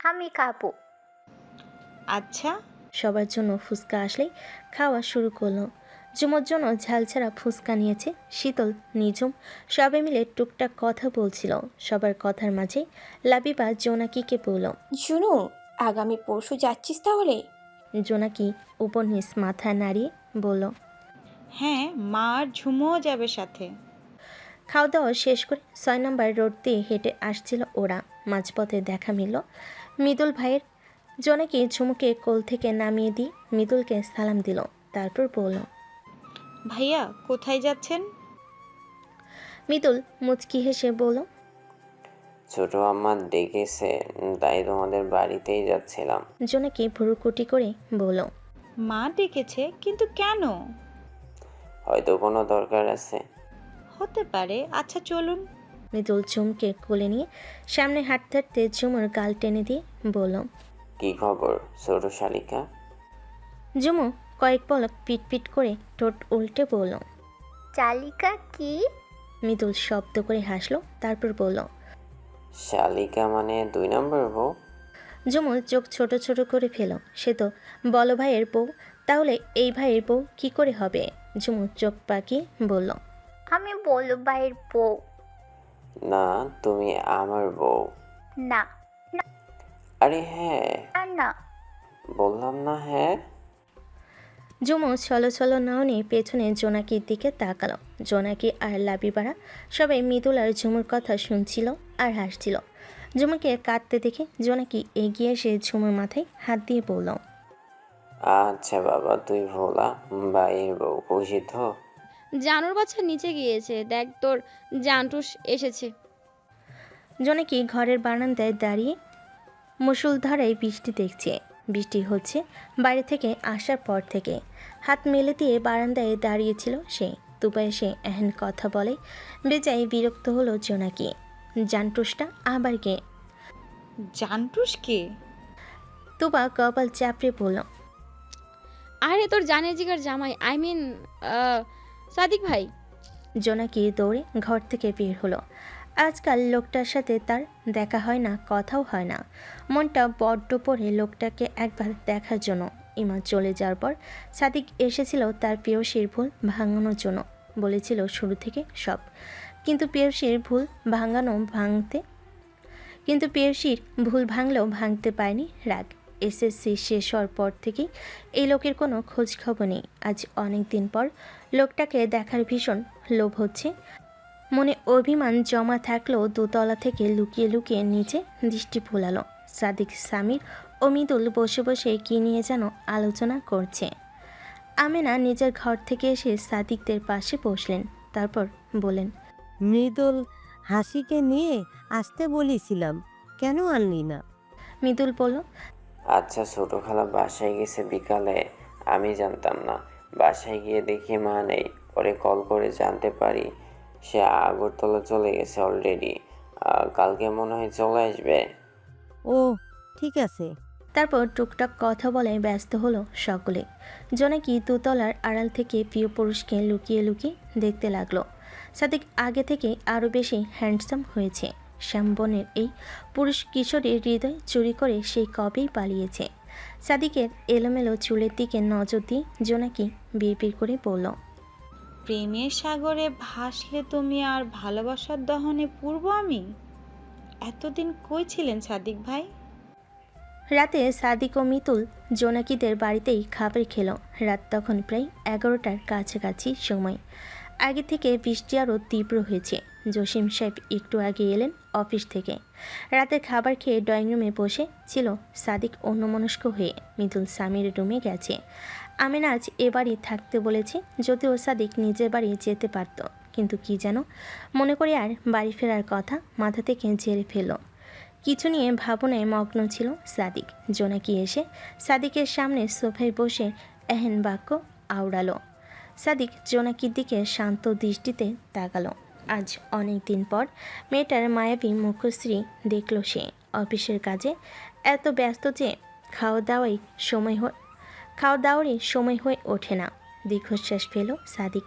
আমি খাবো। আচ্ছা। সবার জন্য ফুচকা আসলেই খাওয়া শুরু করলো। ঝুমোর জন্য ঝাল ছাড়া ফুচকা নিয়েছে শীতল, নিঝুম সবাই মিলে টুকটাক কথা বলছিল। সবার কথার মাঝে লাবিবা জোনাকিকে বলল। শুনু, আগামী পরশু যাচ্ছিস তাহলে? জোনাকি উপর নিচ মাথা নাড়িয়ে বলল। হ্যাঁ, মা আর ঝুমুও যাবে সাথে। খাওয়া দাওয়া শেষ করে 6 নম্বর রোড দিয়ে হেঁটে আসছিল ওরা। মাঝপথে দেখা মিলল মৃদুল ভাইয়ের। জোনাকি ঝুমুকে কোল থেকে নামিয়ে দিয়ে মৃদুলকে সালাম দিল, তারপর বলল। ভাইয়া কোথায় যাচ্ছেন? মৃদুল মুচকি হেসে বলল। ছোট আম্মা ডেকেছে, তাই তোমাদের বাড়িতেই যাচ্ছিলাম। জোনাকি ভুরুকুটি করে বলল। মা ডেকেছে, কিন্তু কেন? হয়তো কোনো দরকার আছে। হতে পারে। আচ্ছা চলুন। মৃদুল ঝুমকে কোলে নিয়ে সামনে হাঁটতে হাঁটতে ঝুমুর গাল টেনে দিয়ে বলল। কি খবর ছোট শালিকা? ঝুমু কয়েক পলক পিটপিট করে ঠোঁট উল্টে বলল। চালিকা কি? মৃদুল শব্দ করে হাসলো, তারপর বলল। শালিকা মানে 2 নম্বর বউ? ঝুমু চোখ ছোট ছোট করে ফেল। সে তো বলো ভাইয়ের বউ, তাহলে এই ভাইয়ের বউ কি করে হবে? ঝুমু চোখ পাকিয়ে বলল। আমি বলো ভাইয়ের বউ। না, তুমি আমার বউ। না আরে হ্যাঁ, না না। বললাম না হ্যাঁ। ঝুমু ছলো ছলো নয়নে পেছনে জোনাকির দিকে তাকালো। জোনাকি আর লাবিবারা সবাই মৃদুল আর ঝুমুর কথা শুনছিল আর হাসছিল। ঝুমুকে কাঁদতে দেখে জোনাকি এগিয়ে এসে ঝুমুর মাথায় হাত দিয়ে বলল। আচ্ছা বাবা, তুই ভোলা ভাইয়ের বউ, খুশি তো? জানুর বাচ্চা নিচে গিয়েছে, দেখ তোর জান্টুস এসেছে। জোনাকি ঘরের বারান্দায় দাঁড়িয়ে মুষলধারায় বৃষ্টি দেখছে। বৃষ্টি হচ্ছে বাইরে থেকে আসার পর থেকে। হাত মেলে দিয়ে বারান্দায় দাঁড়িয়েছিল সে। তুবা এসে এহেন কথা বলে বেজায় বিরক্ত হলো জোনাকি। জান্টুসটা আবার কে? জান্টুস কে? তুবা কপাল চাপড়ে বলল। আরে তোর জানের জিগার জামাই, আই মিন সাদিক ভাই। জোনাকি দৌড়ে ঘর থেকে বের হলো। আজকাল লোকটার সাথে তার দেখা হয় না, কথাও হয় না। মনটা বড্ড পড়ে লোকটাকে একবার দেখার জন্য। ইমা চলে যাওয়ার পর সাদিক এসেছিল তার প্রেয়সীর ভুল ভাঙানোর জন্য। বলেছিল শুরু থেকে সব, কিন্তু প্রেয়সীর ভুল ভাঙলেও ভাঙতে পারেনি রাগ। এসএসসি শেষ হওয়ার পর থেকেই এই লোকের কোনো খোঁজ খবর নেই। আজ অনেক দিন পর লোকটাকে দেখার ভীষণ লোভ হচ্ছে। মনে অভিমান জমা থাকলেও দোতলা থেকে লুকিয়ে লুকিয়ে নিচে দৃষ্টি ভোলালো। সাদিক, সামির ও মৃদুল বসে বসে কী নিয়ে যেন আলোচনা করছে। আমেনা নিজের ঘর থেকে এসে সাদিকদের পাশে বসলেন, তারপর বলেন। মৃদুল হাসিকে নিয়ে আসতে বলেছিলাম, কেন আনলি না? মৃদুল বলল। আচ্ছা, ছোট খালা বাসায় গেছে বিকালে, আমি জানতাম না। বাসায় গিয়ে দেখি মা নেই, পরে কল করে জানতে পারি সে আগরতলা চলে গেছে অলরেডি। কালকে মনে হয় চলে আসবে। ও ঠিক আছে। তারপর টুকটাক কথা বলে ব্যস্ত হলো সকলে। জোনাকি দোতলার আড়াল থেকে প্রিয় পুরুষকে লুকিয়ে লুকিয়ে দেখতে লাগলো। সাদিক আগে থেকে আরও বেশি হ্যান্ডসাম হয়েছে। শ্যামবনের এই পুরুষ কিশোরীর হৃদয় চুরি করে সেই কবেই পালিয়েছে। সাদিকের এলোমেলো চুলের দিকে নজর দিয়ে জোনাকি বিড়বিড় করে বলল। প্রেমের সাগরে ভাসলে তুমি আর ভালোবাসার দহনে পূর্ব আমি। এতদিন কই ছিলেন সাদিক ভাই? রাতে সাদিক ও মিতুল জোনাকিদের বাড়িতেই খাবার খেলো। রাত তখন প্রায় 11টার কাছাকাছি সময়। আগে থেকে বৃষ্টি আরও তীব্র হয়েছে। জসিম সাহেব একটু আগে এলেন অফিস থেকে। রাতের খাবার খেয়ে ড্রয়িং রুমে বসে ছিল সাদিক অন্যমনস্ক হয়ে। মিতুল সামির রুমে গেছে। আমিনা আজ এ বাড়ি থাকতে বলেছে, যদিও সাদিক নিজের বাড়ি যেতে পারত, কিন্তু কি যেন মনে করে আর বাড়ি ফেরার কথা মাথা থেকে ঝেড়ে ফেলল। কিছু নিয়ে ভাবনায় মগ্ন ছিল সাদিক। জোনাকি এসে সাদিকের সামনে সোফায় বসে এহেন বাক্য আওড়ালো। সাদিক জোনাকির দিকে শান্ত দৃষ্টিতে তাকালো। আজ অনেক দিন পর মেয়েটার মায়াবী মুখশ্রী দেখল সে। অফিসের কাজে এত ব্যস্ত যে খাওয়া দাওয়ারই সময় হয়ে ওঠে না। দীর্ঘশ্বাস ফেল সাদিক।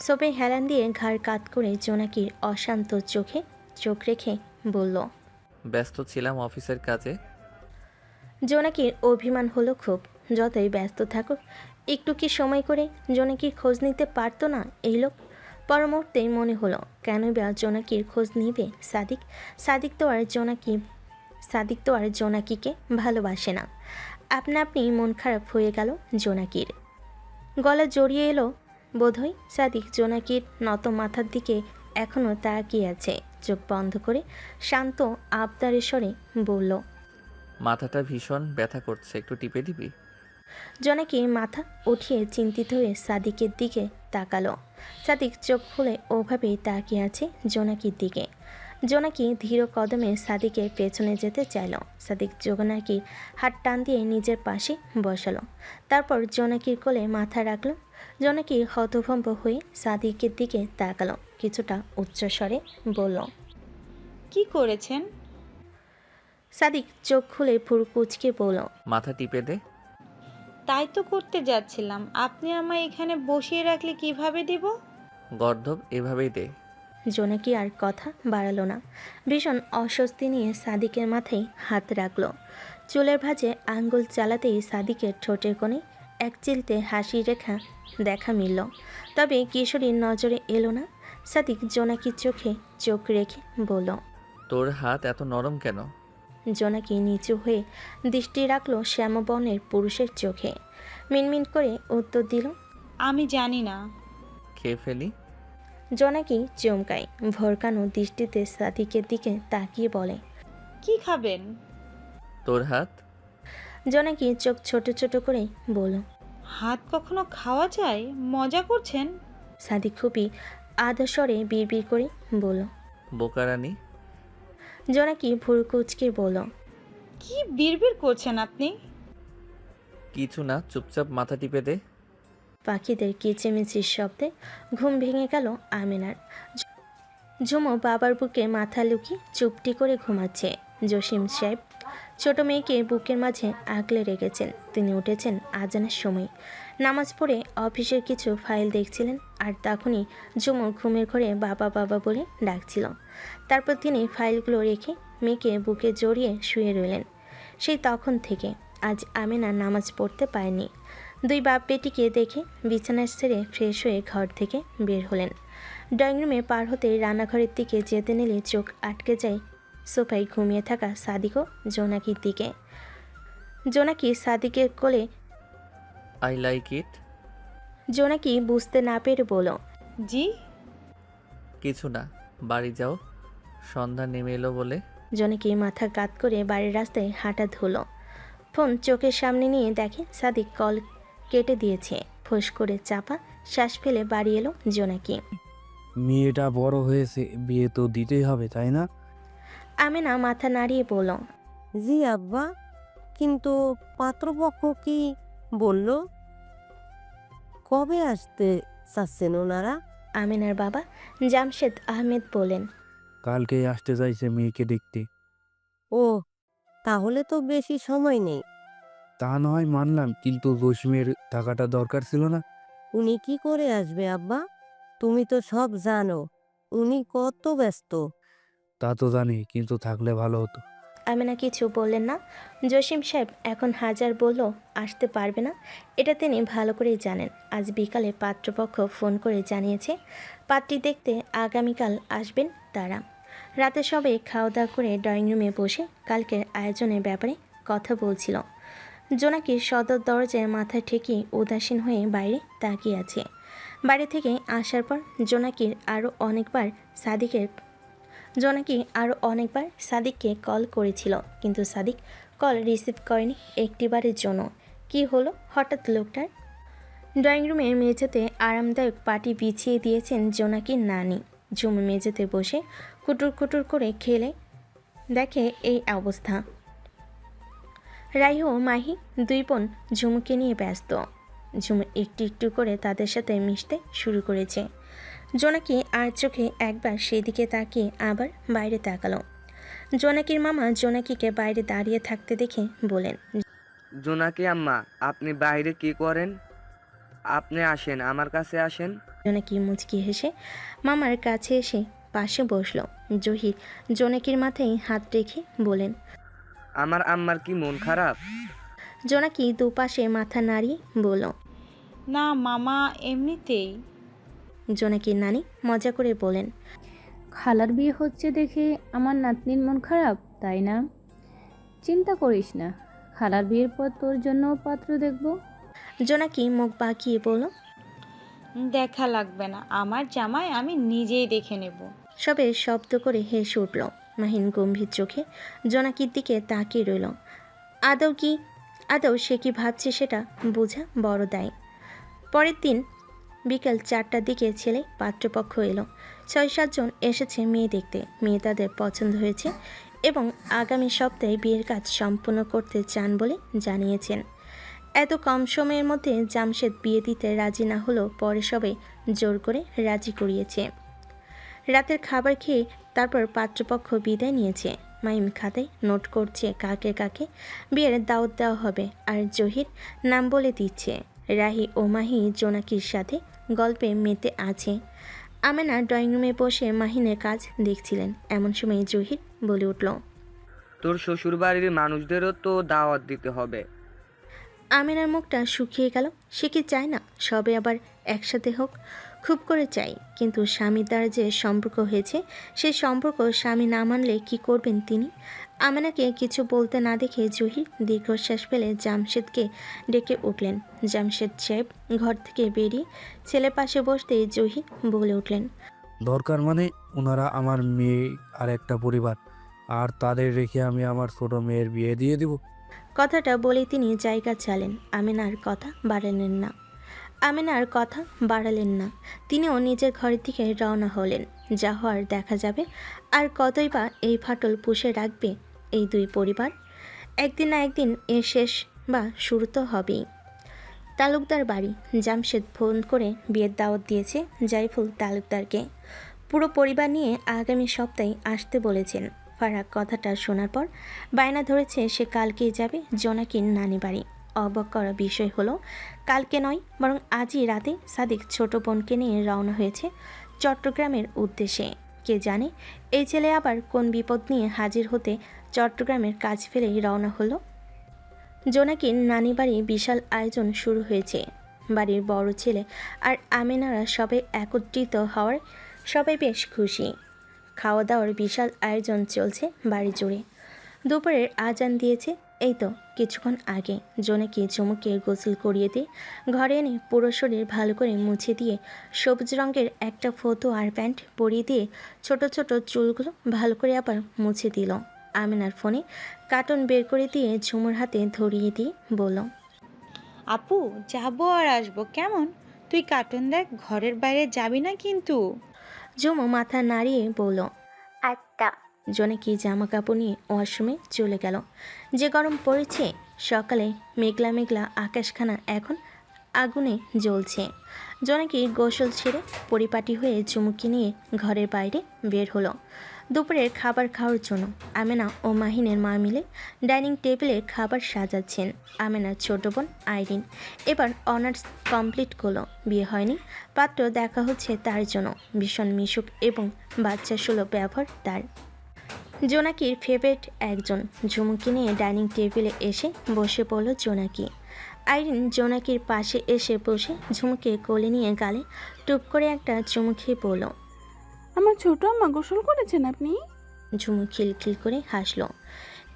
সোফে হেলান দিয়ে ঘাড় কাত করে জোনাকির অশান্ত চোখে চোখ রেখে বলল। ব্যস্ত ছিলাম অফিসের কাজে। জোনাকির অভিমান হলো খুব। যতই ব্যস্ত থাকুক একটু কি সময় করে জোনাকির খোঁজ নিতে পারতো না এই লোক? পর মুহূর্তেই মনে হলো কেনই বা জোনাকির খোঁজ নিবে সাদিক। সাদিক তো আর জোনাকিকে ভালোবাসে না। আপনা আপনি মন খারাপ হয়ে গেল জোনাকির। গলা জড়িয়ে এলো বোধহয়। সাদিক জোনাকির নত মাথার দিকে এখনও তাকিয়ে আছে, চোখ বন্ধ করে শান্ত আবদারের স্বরে বলল, মাথাটা ভীষণ ব্যথা করছে, একটু টিপে দিবি? জোনাকি মাথা উঠিয়ে চিন্তিত হয়ে সাদিকের দিকে তাকালো। সাদিক চোখ খুলে ওভাবেই তাকিয়ে আছে জোনাকির দিকে। জোনাকি ধীর কদমে সাদিকের পেছনে যেতে চাইল। সাদিক জোনাকির হাত টান দিয়ে নিজের পাশে বসালো, তারপর জোনাকির কোলে মাথা রাখলো। জোনাকি হতভম্ব হয়ে সাদিকের দিকে তাকালো, কিছুটা উচ্চস্বরে বলল, কি করেছেন? সাদিক চোখ খুলে ভুরু কুঁচকে বলল, মাথা টিপে দে। তাই তো করতে যাচ্ছিলাম, আপনি আমায় এখানে বসিয়ে রাখলে কিভাবে দিব? গর্ধব, এভাবেই দে। জোনাকি আর কথা বাড়ালো না। ভীষণ অস্বস্তি নিয়ে সাদিকের মাথায় হাত রাখলো। চুলের ভাঁজে আঙ্গুল চালাতেই সাদিকের ঠোঁটের কোণে এক চিলতে হাসির রেখা দেখা মিলল। তবে কিশোরীর নজরে এলো না। সাদিক জোনাকির চোখে চোখ রেখে বলল, তোর হাত এত নরম কেন? জোনাকি নিচু হয়ে দৃষ্টি রাখলো শ্যামবর্ণের পুরুষের চোখে। মিনমিন করে উত্তর দিল, আমি জানি না। খেয়ে ফেলি? জোনাকি চমকায়, ভরকানো দৃষ্টিতে সাদিকের দিকে তাকিয়ে বলে, কি খাবেন? তোর হাত? জোনাকি চোখ ছোট ছোট করে বলল, হাত কখনো খাওয়া যায়? মজা করছেন? সাদিক খুবই আদস্বরে বিড়বিড় করে বলল। বোকারানি। জোনাকি ভুরু কুঁচকে বলল, কি বিড়বিড় করছেন আপনি? কিছু না, চুপচাপ মাথা টিপে দে। পাখিদের কিচিমিচির শব্দে ঘুম ভেঙে গেল আমিনার। ঝুমো বাবার বুকে মাথা লুকিয়ে চুপটি করে ঘুমাচ্ছে। জসিম সাহেব ছোট মেয়েকে বুকের মাঝে আগলে রেখেছেন। তিনি উঠেছেন আজানের সময়, নামাজ পড়ে অফিসের কিছু ফাইল দেখছিলেন। আর তখনই ঝুমো ঘুমের ঘরে বাবা বাবা বলে ডাকছিল। তারপর তিনি ফাইলগুলো রেখে মেয়েকে বুকে জড়িয়ে শুয়ে রইলেন। সেই তখন থেকে আজ আমিনা নামাজ পড়তে পারেনি। দুই বাপ বেটিকে দেখে বিছানায় ছেড়ে ফ্রেশ হয়ে ঘর থেকে বের হলেন। ড্রয়িং রুমে পার হতে রান্নাঘরের দিকে যেতে নিলে চোখ আটকে যায় সোফায় ঘুমিয়ে থাকা সাদিক ও জোনাকির দিকে। জোনাকি সাদিকের কোলে। I like it. জোনাকি বুঝতে না পেরে বলল, জি? কিছু না, বাড়ি যাও, সন্ধ্যা নেমে এলো বলে। জোনাকি মাথা কাত করে বাড়ির রাস্তায় হাঁটা ধুলো। ফোন চোখের সামনে নিয়ে দেখে সাদিক কল কেটে দিয়েছে। ফোঁস করে চাপা শ্বাস ফেলে বাড়ি এলো জোনাকি। মেয়েটা বড় হয়েছে, বিয়ে তো দিতেই হবে, তাই না? আমিনা মাথা নাড়িয়ে বলল, জি আব্বা, কিন্তু পাত্রপক্ষ কি বলল? কবে আসতে চাচ্ছেন ওনারা? আমিনার বাবা জামশেদ আহমেদ বলেন, কালকে আসতে চাইছে মেয়েকে দেখতে। ও, তাহলে তো বেশি সময় নেই। তা নয় মানলাম, কিন্তু জসিমের টাকাটা দরকার ছিল না? উনি কি করে আসবে আব্বা? তুমি তো সব জানো, উনি কত ব্যস্ত। তা তো জানি, কিন্তু থাকলে ভালো হতো। আমিনা কিছু বললেন না। জসিম সাহেব এখন হাজার বলল আসতে পারবে না, এটা তিনি ভালো করেই জানেন। আজ বিকালে পাত্রপক্ষ ফোন করে জানিয়েছে পাত্রী দেখতে আগামীকাল আসবেন তারা। রাতে সবাই খাওয়া দাওয়া করে ড্রয়িং রুমে বসে কালকের আয়োজনের ব্যাপারে কথা বলছিল। জোনাকি সদর দরজায় মাথা ঠেকিয়ে উদাসীন হয়ে বাইরে তাকিয়ে আছে। বাড়ি থেকে আসার পর জোনাকি আরও অনেকবার সাদিককে কল করেছিল, কিন্তু সাদিক কল রিসিভ করেনি একটিবারের জন্য। কি হলো হঠাৎ লোকটার? ড্রয়িং রুমের মেঝেতে আরামদায়ক পাটি বিছিয়ে দিয়েছেন জোনাকির নানি। ঝুমু মেঝেতে বসে কুটুর কুটুর করে খেলে দেখে এই অবস্থা। রাইহো মাহি দুই বোন ঝুমুকে নিয়ে ব্যস্ত। ঝুমু একটু একটু করে তাদের সাথে মিশতে শুরু করেছে। জোনাকি আর চোখে একবার সেদিকে তাকিয়ে আবার বাইরে তাকালো। জোনাকির মামা জোনাকিকে বাইরে দাঁড়িয়ে থাকতে দেখে বলেন, জোনাকি আম্মা, আপনি বাইরে কি করেন? আপনি আসেন, আমার কাছে আসেন। জোনাকি মুচকি হেসে মামার কাছে এসে পাশে বসলো। জহির জোনাকির মাথায় হাত রেখে বলেন, আমার আম্মার কি মন খারাপ? জোনাকি দুপাশে মাথা নাড়িয়ে বলল। না মামা, এমনিতেই। জোনাকির নানি মজা করে বলেন। খালার বিয়ে হচ্ছে দেখে আমার নাতনির মন খারাপ, তাই না? চিন্তা করিস না, খালার বিয়ের পর তোর জন্য পাত্র দেখব। জোনাকি মুখ বাঁকিয়ে বলল। দেখা লাগবে না, আমার জামাই আমি নিজেই দেখে নেব। সবে শব্দ করে হেসে উঠল। মাহিন গম্ভীর চোখে জোনাকির দিকে তাকিয়ে রইল। আদৌ সে কি ভাবছে সেটা বোঝা বড় দায়। পরের দিন বিকাল 4টার দিকে ছেলে পাত্রপক্ষ এলো। 6-7 জন এসেছে মেয়ে দেখতে। মেয়ে তাদের পছন্দ হয়েছে এবং আগামী সপ্তাহে বিয়ের কাজ সম্পূর্ণ করতে চান বলে জানিয়েছেন। এত কম সময়ের মধ্যে জামশেদ বিয়ে দিতে রাজি না হলেও পরে সবাই জোর করে রাজি করিয়েছে। রাতের খাবার খেয়ে তারপর পাত্রপক্ষ বিদায় নিয়েছে। মাহিম খাতায় নোট করছে কাকে কাকে বিয়ের দাওয়াত দেওয়া হবে আর জহির নাম বলে দিচ্ছে। রাহি ও মাহি জোনাকির সাথে গল্পে মেতে আছে। আমেনা ড্রয়িং রুমে বসে মাহিনের কাজ দেখছিলেন। এমন সময় জহির বলে উঠল। তোর শ্বশুর বাড়ির মানুষদেরও তো দাওয়াত দিতে হবে। আমেনার মুখটা শুকিয়ে গেল। সে কি চায় না সবে আবার একসাথে হোক? খুব করে চাই, কিন্তু স্বামীর দ্বারা যে সম্পর্ক হয়েছে সেই সম্পর্ক স্বামী না মানলে কি করবেন তিনি? আমেনাকে কিছু বলতে না দেখে জহির দীর্ঘশ্বাস ফেলে জামশেদকে ডেকে উঠলেন। জামশেদ সাহেব ঘর থেকে বেরিয়ে ছেলে পাশে বসতেই জহির বলে উঠলেন। দরকার মানে ওনারা আমার মেয়ে আর একটা পরিবার, আর তাদের রেখে আমি আমার ছোট মেয়ের বিয়ে দিয়ে দিব? কথাটা বলে তিনি জায়গা চালেন। আমেনার কথা বাড়ালেন না। তিনিও নিজের ঘরের দিকে রওনা হলেন। যা হওয়ার দেখা যাবে। আর কতই বা এই ফাটল পুষে রাখবে এই দুই পরিবার? একদিন না একদিন এর শেষ বা শুরু তো হবেই। তালুকদার বাড়ি। জামশেদ ফোন করে বিয়ের দাওয়াত দিয়েছে জাইফুল তালুকদারকে। পুরো পরিবার নিয়ে আগামী সপ্তাহে আসতে বলেছেন। ফারাক কথাটা শোনার পর বায়না ধরেছে সে কালকেই যাবে জোনাকির নানি বাড়ি। অবাক করা বিষয় হলো কালকে নয় বরং আজই রাতে সাদিক ছোট বোনকে নিয়ে রওনা হয়েছে চট্টগ্রামের উদ্দেশ্যে। কে জানে এই ছেলে আবার কোন বিপদ নিয়ে হাজির হতে চট্টগ্রামের কাজ ফেলেই রওনা হলো। জোনাকির নানি বাড়ি বিশাল আয়োজন শুরু হয়েছে। বাড়ির বড় ছেলে আর আমিনারা সবাই একত্রিত হওয়ার সবাই বেশ খুশি। খাওয়া দাওয়ার বিশাল আয়োজন চলছে বাড়ি জুড়ে। দুপুরের আজান দিয়েছে এই তো কিছুক্ষণ আগে। জোনাকি ঝুমুকে গোসল করিয়ে দিয়ে ঘরে এনে পুরো শরীর ভালো করে মুছে দিয়ে সবুজ রঙের একটা ফতো আর প্যান্ট পরিয়ে দিয়ে ছোট ছোট চুলগুলো ভালো করে আবার মুছে দিল। আমিনার ফোনে কার্টুন বের করে দিয়ে ঝুমুর হাতে ধরিয়ে দিয়ে বলল। আপু যাবো আর আসবো কেমন? তুই কার্টুন দেখ, ঘরের বাইরে যাবি না কিন্তু। ঝুমু মাথা নাড়িয়ে বলল। আটটা। জোনাকি জামা কাপড় নিয়ে ওয়াশরুমে চলে গেল। যে গরম পড়েছে, সকালে মেঘলা মেঘলা আকাশখানা এখন আগুনে জ্বলছে। জোনাকি গোসল ছেড়ে পরিপাটি হয়ে ঝুমুকে নিয়ে ঘরের বাইরে বের হলো দুপুরের খাবার খাওয়ার জন্য। আমেনা ও মাহিনের মা মিলে ডাইনিং টেবিলে খাবার সাজাচ্ছেন। আমেনার ছোট বোন আইরিন এবার অনার্স কমপ্লিট করলো। বিয়ে হয়নি, পাত্র দেখা হচ্ছে তার জন্য। ভীষণ মিশুক এবং বাচ্চা সুলভ ব্যবহার তার। জোনাকির ফেভারিট একজন। ঝুমুকে নিয়ে ডাইনিং টেবিলে এসে বসে পড়ল জোনাকি। আইরিন জোনাকির পাশে এসে বসে ঝুমুকে কোলে নিয়ে গালে টুপ করে একটা চুমু খেয়ে পড়ল। আমার ছোট আম্মা গোসল করেছেন আপনি? ঝুমু খিলখিল করে হাসলো।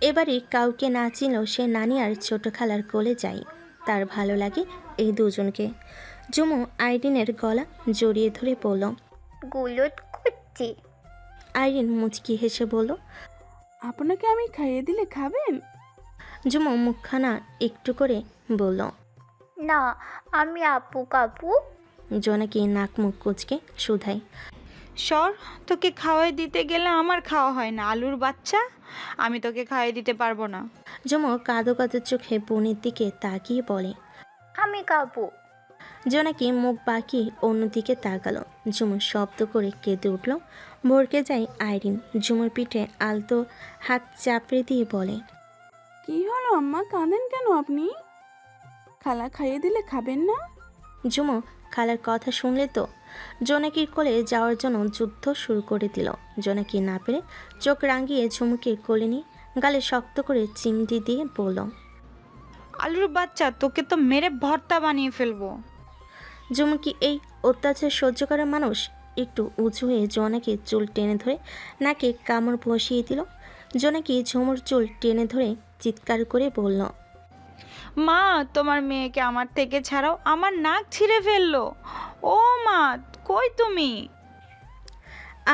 এবারে কাউকে না চিনলেও সে নানি আর ছোট খালার কোলে যায়। তার ভালো লাগে এই দুজনকে। ঝুমু আইরিনের গলা জড়িয়ে ধরে পড়ল। গুলট করছি। আইরিন মুচকি হেসে বলল। আপনাকে আমি খাইয়ে দিলে খাবেন? ঝুমু মুখখানা একটু করে বলল। না, আমি আপু কাপু। জোনাকি নাক মুখ কুচকে শুধায়। সর, তোকে খাওয়াই দিতে গেলে আমার খাওয়া হয় না, আলুর বাচ্চা। আমি তোকে খাওয়াই দিতে পারবো না। ঝুমু কাঁদো কাঁদো চোখে বোনের দিকে তাকিয়ে বলে। আমি কাপু। জোনাকি মুখ বাঁকিয়ে অন্যদিকে তাকালো। ঝুমুর শব্দ করে কেঁদে উঠল। ভরকে যায় আইরিন। ঝুমুর পিঠে আলতো হাত চাপড়ে দিয়ে বলে। কি হলো আম্মা, কাঁদেন কেন আপনি? খালা খাইয়ে দিলে খাবেন না? ঝুমু খালার কথা শুনলে তো জোনাকির কোলে যাওয়ার জন্য যুদ্ধ শুরু করে দিল। জোনাকি না পেরে চোখ রাঙিয়ে ঝুমুকে কোলে নিয়ে গালে শক্ত করে চিমটি দিয়ে বলল, আলুর বাচ্চা, তোকে তো মেরে ভর্তা বানিয়ে ফেলবো। ঝুমু কি এই অত্যাচার সহ্য করা মানুষ? একটু উঁচু হয়ে জোনাকির চুল টেনে ধরে নাকে কামড় বসিয়ে দিল। জোনাকি ঝুমুর চুল টেনে ধরে চিৎকার করে বলল, মা, তোমার মেয়েকে আমার থেকে ছাড়াও, আমার নাক ছিঁড়ে ফেললো। ও মা, কই তুমি?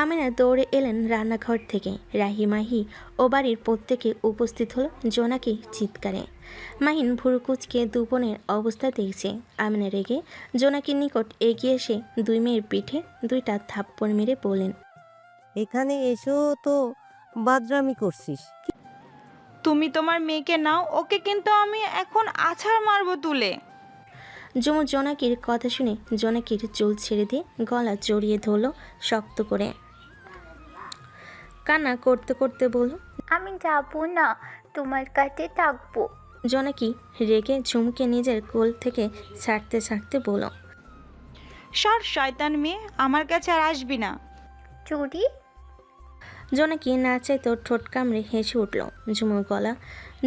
আমিনা দৌড়ে এলেন রান্নাঘর থেকে। রাহি, মাহি ও বাড়ির প্রত্যেকে উপস্থিত হলো জোনাকির চিৎকারে। মাহিন ভুরু কুচকে দু বোনের অবস্থা দেখছে। আমিনা রেগে জোনাকির নিকট এগিয়ে এসে দুই মেয়ের পিঠে দুইটা থাপ্পড় মেরে বললেন, এখানে এসো তো বাদরামি করছিস। তুমি তোমার মেয়েকে নাও, ওকে কিন্তু আমি এখন আছাড় মারবো তুলে। ঝুমু জোনাকির কথা শুনে জোনাকির চুল ছেড়ে দিয়ে গলা জড়িয়ে ধরল শক্ত করে। কান্না করতে করতে বলল, আমি যাবো না, তোমার কাছে থাকবো। জোনাকি রেগে ঝুমুকে নিজের কোল থেকে ছাড়তে ছাড়তে বলল, সর শয়তান মেয়ে, আমার কাছে আর আসবি না। চুরি? জোনাকি না চাইতো ঠোঁট কামড়ে হেসে উঠল। ঝুমুর গলা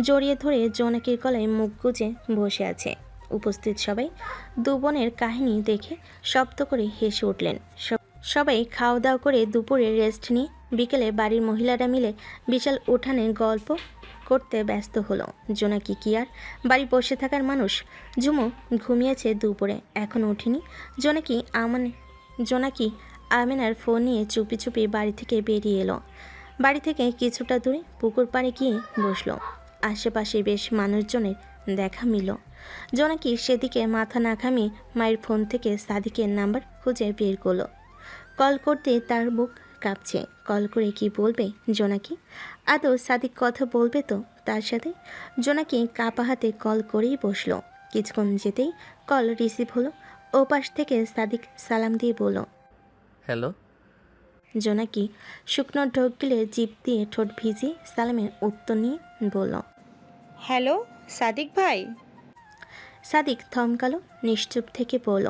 জড়িয়ে ধরে জোনাকির গলায় মুখ গুজে বসে আছে। উপস্থিত সবাই দু বোনের কাহিনী দেখে শব্দ করে হেসে উঠলেন। সবাই খাওয়া দাওয়া করে দুপুরে রেস্ট নিয়ে বিকেলে বাড়ির মহিলারা মিলে বিশাল উঠানে গল্প করতে ব্যস্ত হলো। জোনাকি কি আর বাড়ি বসে থাকার মানুষ? ঝুমু ঘুমিয়েছে দুপুরে, এখনও ওঠেনি। জোনাকি আমিনার ফোন নিয়ে চুপি চুপি বাড়ি থেকে বেরিয়ে এলো। বাড়ি থেকে কিছুটা দূরে পুকুর পাড়ে গিয়ে বসলো। আশেপাশে বেশ মানুষজনের দেখা মিলল। জোনাকি সেদিকে মাথা না ঘামিয়ে মায়ের ফোন থেকে সাদিকের নাম্বার খুঁজে বের করলো। কল করতে তার বুক কাঁপছে। কল করে কি বলবে জোনাকি? আদৌ সাদিক কথা বলবে তো তার সাথে? জোনাকি কাঁপা হাতে কল করেই বসলো। কিছুক্ষণ যেতেই কল রিসিভ হলো। ওপাশ থেকে সাদিক সালাম দিয়ে বলল, হ্যালো। জোনাকি শুকনো ঢোক গিলে জিভ দিয়ে ঠোঁট ভিজিয়ে সালামের উত্তর নিয়ে বলল, হ্যালো সাদিক ভাই। সাদিক থমকালো, নিশ্চুপ থেকে বলল,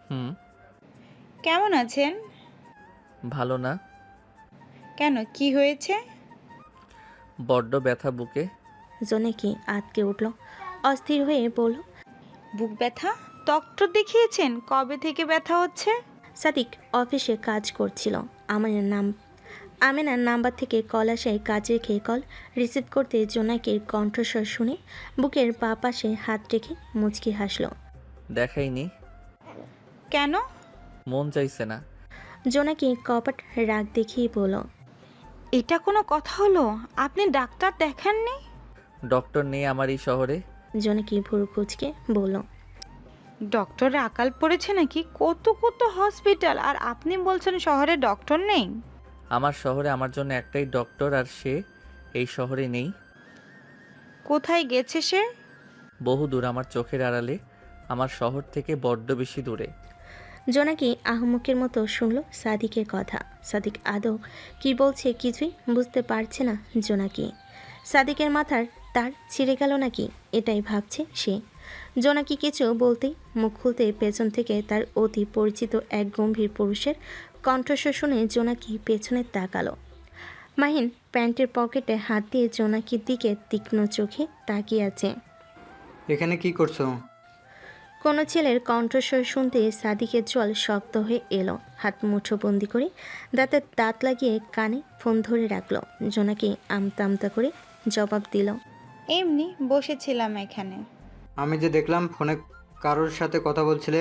হুম। কেমন আছেন? ভালো না। কেন, কি হয়েছে? বড্ড ব্যথা বুকে। জোনাকি আটকে উঠল, অস্থির হয়ে বলল, বুক ব্যথা? ডক্টর দেখিয়েছেন? কবে থেকে ব্যথা হচ্ছে? সাদিক অফিসে কাজ করছিল। আমিনার নাম্বার থেকে কল আসায় কাজ রেখে কল রিসিভ করতে জোনাকির কণ্ঠস্বর শুনে বুকের পা পাশে হাত রেখে মুচকি হাসল। দেখাইনি। কেন? মন চাইছে না। জোনাকি কপাট রাগ দেখিয়ে বলল, এটা কোনো কথা হলো? আপনি ডাক্তার দেখাননি? ডক্টর নেই আমার এই শহরে। জোনাকি ভুরু কুচকে বলল, ডক্টরের আকাল পড়েছে নাকি? কত কত হসপিটাল, আর আপনি বলছেন শহরে ডক্টর নেই? আমার শহরে আমার জন্য একটাই ডক্টর, আর সে এই শহরে নেই। কোথায় গেছে সে? বহু দূর, আমার চোখের আড়ালে, আমার শহর থেকে বড্ড বেশি দূরে। জোনাকি আহমকের মতো শুনল সাদিকের কথা। সাদিক আদৌ কি বলছে কিছুই বুঝতে পারছে না জোনাকি। সাদিকের মাথার তার ছিঁড়ে গেল নাকি, এটাই ভাবছে সে। জোনাকি কিছু বলতেই মুখ খুলতে পেছন থেকে তার অতি পরিচিত এক গম্ভীর পুরুষের কণ্ঠস্বর শুনে জোনাকি পেছনে তাকালো। মাহিন প্যান্টের পকেটে হাত দিয়ে জোনাকির দিকে তীক্ষ্ণ চোখে তাকিয়ে আছে। এখানে কি করছো? কোনো ছেলের কণ্ঠস্বর শুনতে সাদিকের জল শক্ত হয়ে এলো। হাত মুঠোবন্দি করে দাঁতের দাঁত লাগিয়ে কানে ফোন ধরে রাখলো। জোনাকি আমতা আমতা করে জবাব দিল, এমনি বসেছিলাম এখানে। আমি যে দেখলাম ফোনে কারোর সাথে কথা বলছিলে।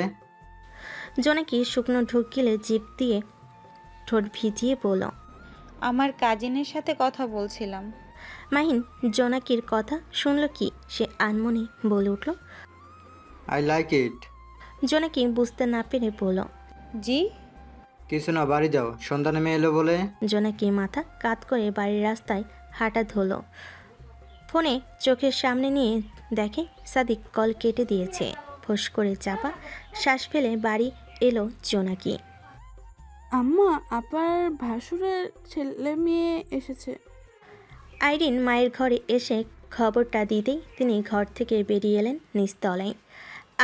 জোনাকি শুকনো ঢোক গিলে জিভ দিয়ে ঠোঁট ভিজিয়ে বলল, আমার কাজিনের সাথে কথা বলছিলাম। মাহিন জোনাকির কথা শুনল কি, সে আনমনে বলে উঠল, আই লাইক ইট। জোনাকি বুঝতে না পেরে বলল, জি? কিছু না, বাড়ি যাও, সন্ধ্যা নেমে এলো বলে। জোনাকি মাথা কাত করে বাড়ির রাস্তায় হাঁটা ধরল। ফোনে চোখের সামনে নিয়ে দেখে সাদিক কল কেটে দিয়েছে। ফোঁস করে চাপা শ্বাস ফেলে বাড়ি এলো জোনাকি। আম্মা, আপার ভাসুরের ছেলে মেয়ে এসেছে। আইরিন মায়ের ঘরে এসে খবরটা দিতেই তিনি ঘর থেকে বেরিয়ে এলেন নিচতলায়।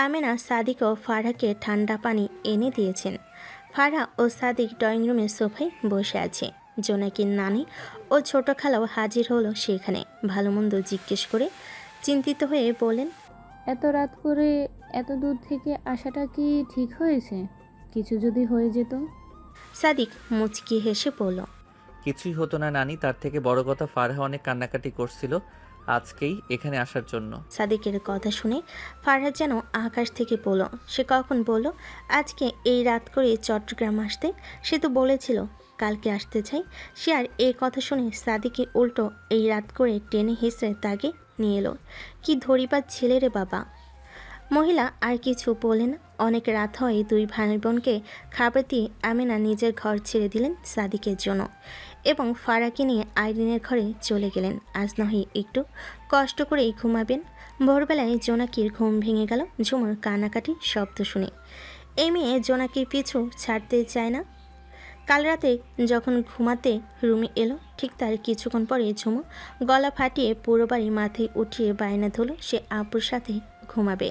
আমেনা, সাদিক ও ফারহাকে ঠান্ডা পানি এনে দিয়েছেন। ফারহা ও সাদিক ড্রয়িং রুমের সোফায় বসে আছে। জোনাকির নানি ও ছোট খালাও হাজির হলো সেখানে। ভালো মন্দ জিজ্ঞেস করে চিন্তিত হয়ে বলেন, এত রাত করে এত দূর থেকে আসাটা কি ঠিক হয়েছে? কিছু যদি হয়ে যেত? সাদিক মুচকি হেসে বলল, কিছুই হতো না নানি, তার থেকে বড় কথা ফারহা অনেক কান্নাকাটি করছিল আজকেই এখানে আসার জন্য। সাদিকের কথা শুনে ফারহাদ যেন আকাশ থেকে পড়ল। সে কখন বলল আজকে এই রাত করে চট্টগ্রাম আসতে? সে তো বলেছিল কালকে আসতে চাই। সে আর এই কথা শুনে সাদিকে উল্টো এই রাত করে টেনে হেসে তাকে নিয়ে এলো। কি ধরিবার ছেলে রে বাবা। মহিলা আর কিছু বলে না। অনেক রাত হয় দুই ভাই বোনকে খাবার দিয়ে আমিনা নিজের ঘর ছেড়ে দিলেন সাদিকের জন্য এবং ফারাকে নিয়ে আইরিনের ঘরে চলে গেলেন। আজ নয় একটু কষ্ট করেই ঘুমাবেন। ভোরবেলায় জোনাকির ঘুম ভেঙে গেল ঝুমুর কান্নাকাটির শব্দ শুনে। এই মেয়ে জোনাকির পিছু ছাড়তে চায় না। কাল রাতে যখন ঘুমাতে রুমে এলো ঠিক তার কিছুক্ষণ পরে ঝুমু গলা ফাটিয়ে পুরো বাড়ি মাথায় উঠিয়ে বায়না ধরল সে আপুর সাথে ঘুমাবে।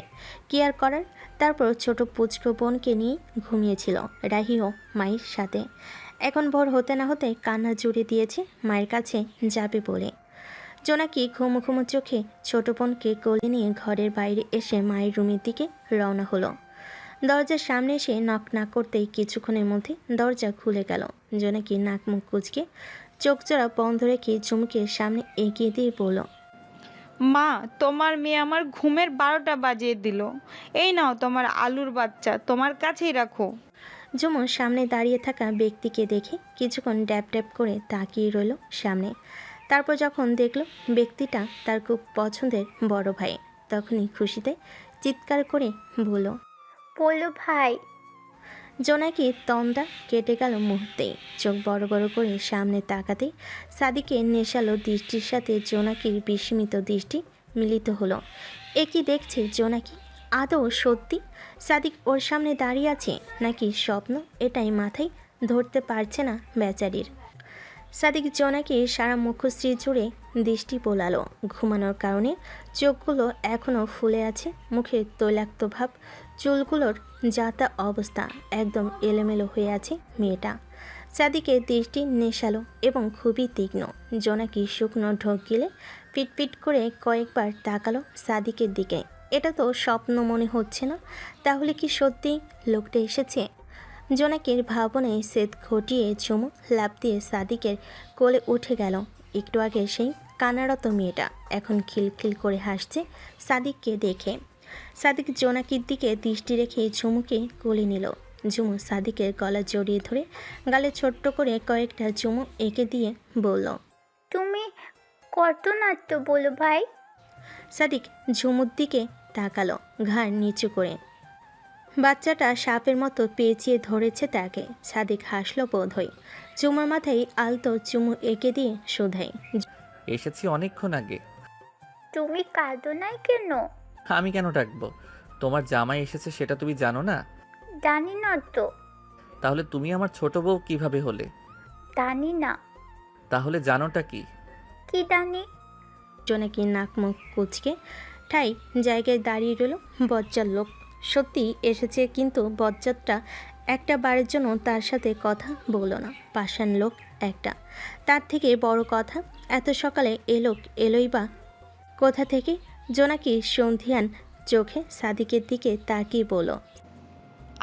কি আর করার। তারপর ছোট পুচকো বোনকে নিয়ে ঘুমিয়েছিল রাহিও মায়ের সাথে। এখন ভোর হতে না হতে কান্না জুড়ে দিয়েছে মায়ের কাছে যাবে বলে। জোনাকি ঘুমো ঘুমো চোখে ছোট বোনকে কোলে নিয়ে ঘরের বাইরে এসে মায়ের রুমের দিকে রওনা হলো। দরজার সামনে এসে নক না করতেই কিছুক্ষণের মধ্যে দরজা খুলে গেল। জোনাকি নাক মুখ কুচকে চোখ জোড়া বন্ধ রেখে ঝুমুকে সামনে এগিয়ে দিয়ে বলল, মা, তোমার মেয়ে আমার ঘুমের 12টা বাজিয়ে দিল। এই নাও তোমার আলুর বাচ্চা, তোমার কাছেই রাখো। ঝুমু সামনে দাঁড়িয়ে থাকা ব্যক্তিকে দেখে কিছুক্ষণ ড্যাপ ড্যাপ করে তাকিয়ে রইল সামনে। তারপর যখন দেখল ব্যক্তিটা তার খুব পছন্দের বড় ভাই, তখনই খুশিতে চিৎকার করে বলল, বলো ভাই। জোনাকি তন্দা কেটে গেল মুহূর্তেই। চোখ বড় বড় করে সামনে তাকাতেই সাদিকের নেশালো দৃষ্টির সাথে জোনাকির বিস্মিত দৃষ্টি মিলিত হলো। এ কি দেখছে জোনাকি? আদৌ সত্যি সাদিক ওর সামনে দাঁড়িয়ে আছে নাকি স্বপ্ন? এটাই মাথায় ধরতে পারছে না বেচারির। সাদিক জোনাকি সারা মুখশ্রী জুড়ে দৃষ্টি বোলালো। ঘুমানোর কারণে চোখগুলো এখনও ফুলে আছে, মুখে তৈলাক্ত ভাব, চুলগুলোর যাতা অবস্থা, একদম এলোমেলো হয়ে আছে মেয়েটা। সাদিকের দৃষ্টি নেশালো এবং খুবই তীক্ষ্ণ। জোনাকি শুকনো ঢোক গিলে পিটপিট করে কয়েকবার তাকালো সাদিকের দিকে। এটা তো স্বপ্ন মনে হচ্ছে না, তাহলে কি সত্যি লোকটা এসেছে? জোনাকির ভাবনায় সেদ ঘটিয়ে ঝুমু লাফ দিয়ে সাদিকের কোলে উঠে গেল। একটু আগে সেই কানারত মেয়েটা এখন খিলখিল করে হাসছে সাদিককে দেখে। সাদিক জোনাকির দিকে দৃষ্টি রেখে ঝুমুকে কোলে নিল। ঝুমু সাদিকের গলা জড়িয়ে ধরে গালে ছোট্ট করে কয়েকটা চুমু এঁকে দিয়ে বলল, তুমি কত নাট্য বলো ভাই। সাদিক ঝুমুর দিকে তাকালো ঘাড় নিচু করে। বাচ্চাটা সাপের মতো পেঁচিয়ে ধরেছে তাকে। সাদিক হাসলো বোধহয়। চুমুর মাথায় আলতো চুমু এঁকে দিয়ে শোধায়, এসেছি অনেকক্ষণ আগে। তুমি কাঁদো নাই কেন? আমি কেন ডাকবো? তোমার জামাই এসেছে সেটা তুমি জানো না? জানি না তো। তাহলে তুমি আমার ছোট বউ কিভাবে হলে? জানি না। তাহলে জানোটা কি? কি জানি? জোনাকি নাক মুখ কুচকে ঠাই জায়গায় দাঁড়িয়ে রইল। বজ্জার লোক সত্যি এসেছে, কিন্তু বজ্জাতটা একটা বারের জন্য তার সাথে কথা বলল না। পাষাণ লোক একটা। তার থেকে বড় কথা, এত সকালে এলোই বা কোথা থেকে? জোনাকি সন্ধিয়ান চোখে সাদিকের দিকে তাকিয়ে বলল,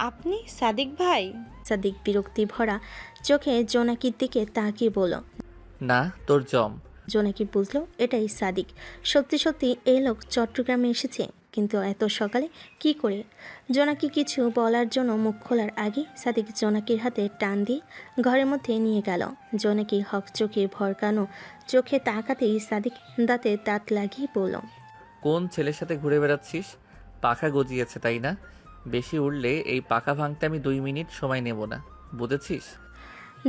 আপনি সাদিক ভাই? সাদিক বিরক্তি ভরা চোখে জোনাকির দিকে তাকিয়ে বলল, না, তোর জম। জোনাকি বুঝলো এটাই সাদিক। সত্যি সত্যি এই লোক চট্টগ্রামে এসেছে, কিন্তু এত সকালে কি করে? জোনাকি কিছু বলার জন্য মুখ খোলার আগে সাদিক জোনাকির হাতে টান দিয়ে ঘরের মধ্যে নিয়ে গেল। জোনাকি হক চোখে ভরকানো চোখে তাকাতেই সাদিক দাঁতে দাঁত লাগিয়ে বলল, কোন ছেলের সাথে ঘুরে বেড়াচ্ছিস? পাখা গজিয়েছে তাই না? বেশি উড়লে এই পাখা ভাঙতে আমি 2 মিনিট সময় নেব না, বুঝেছিস?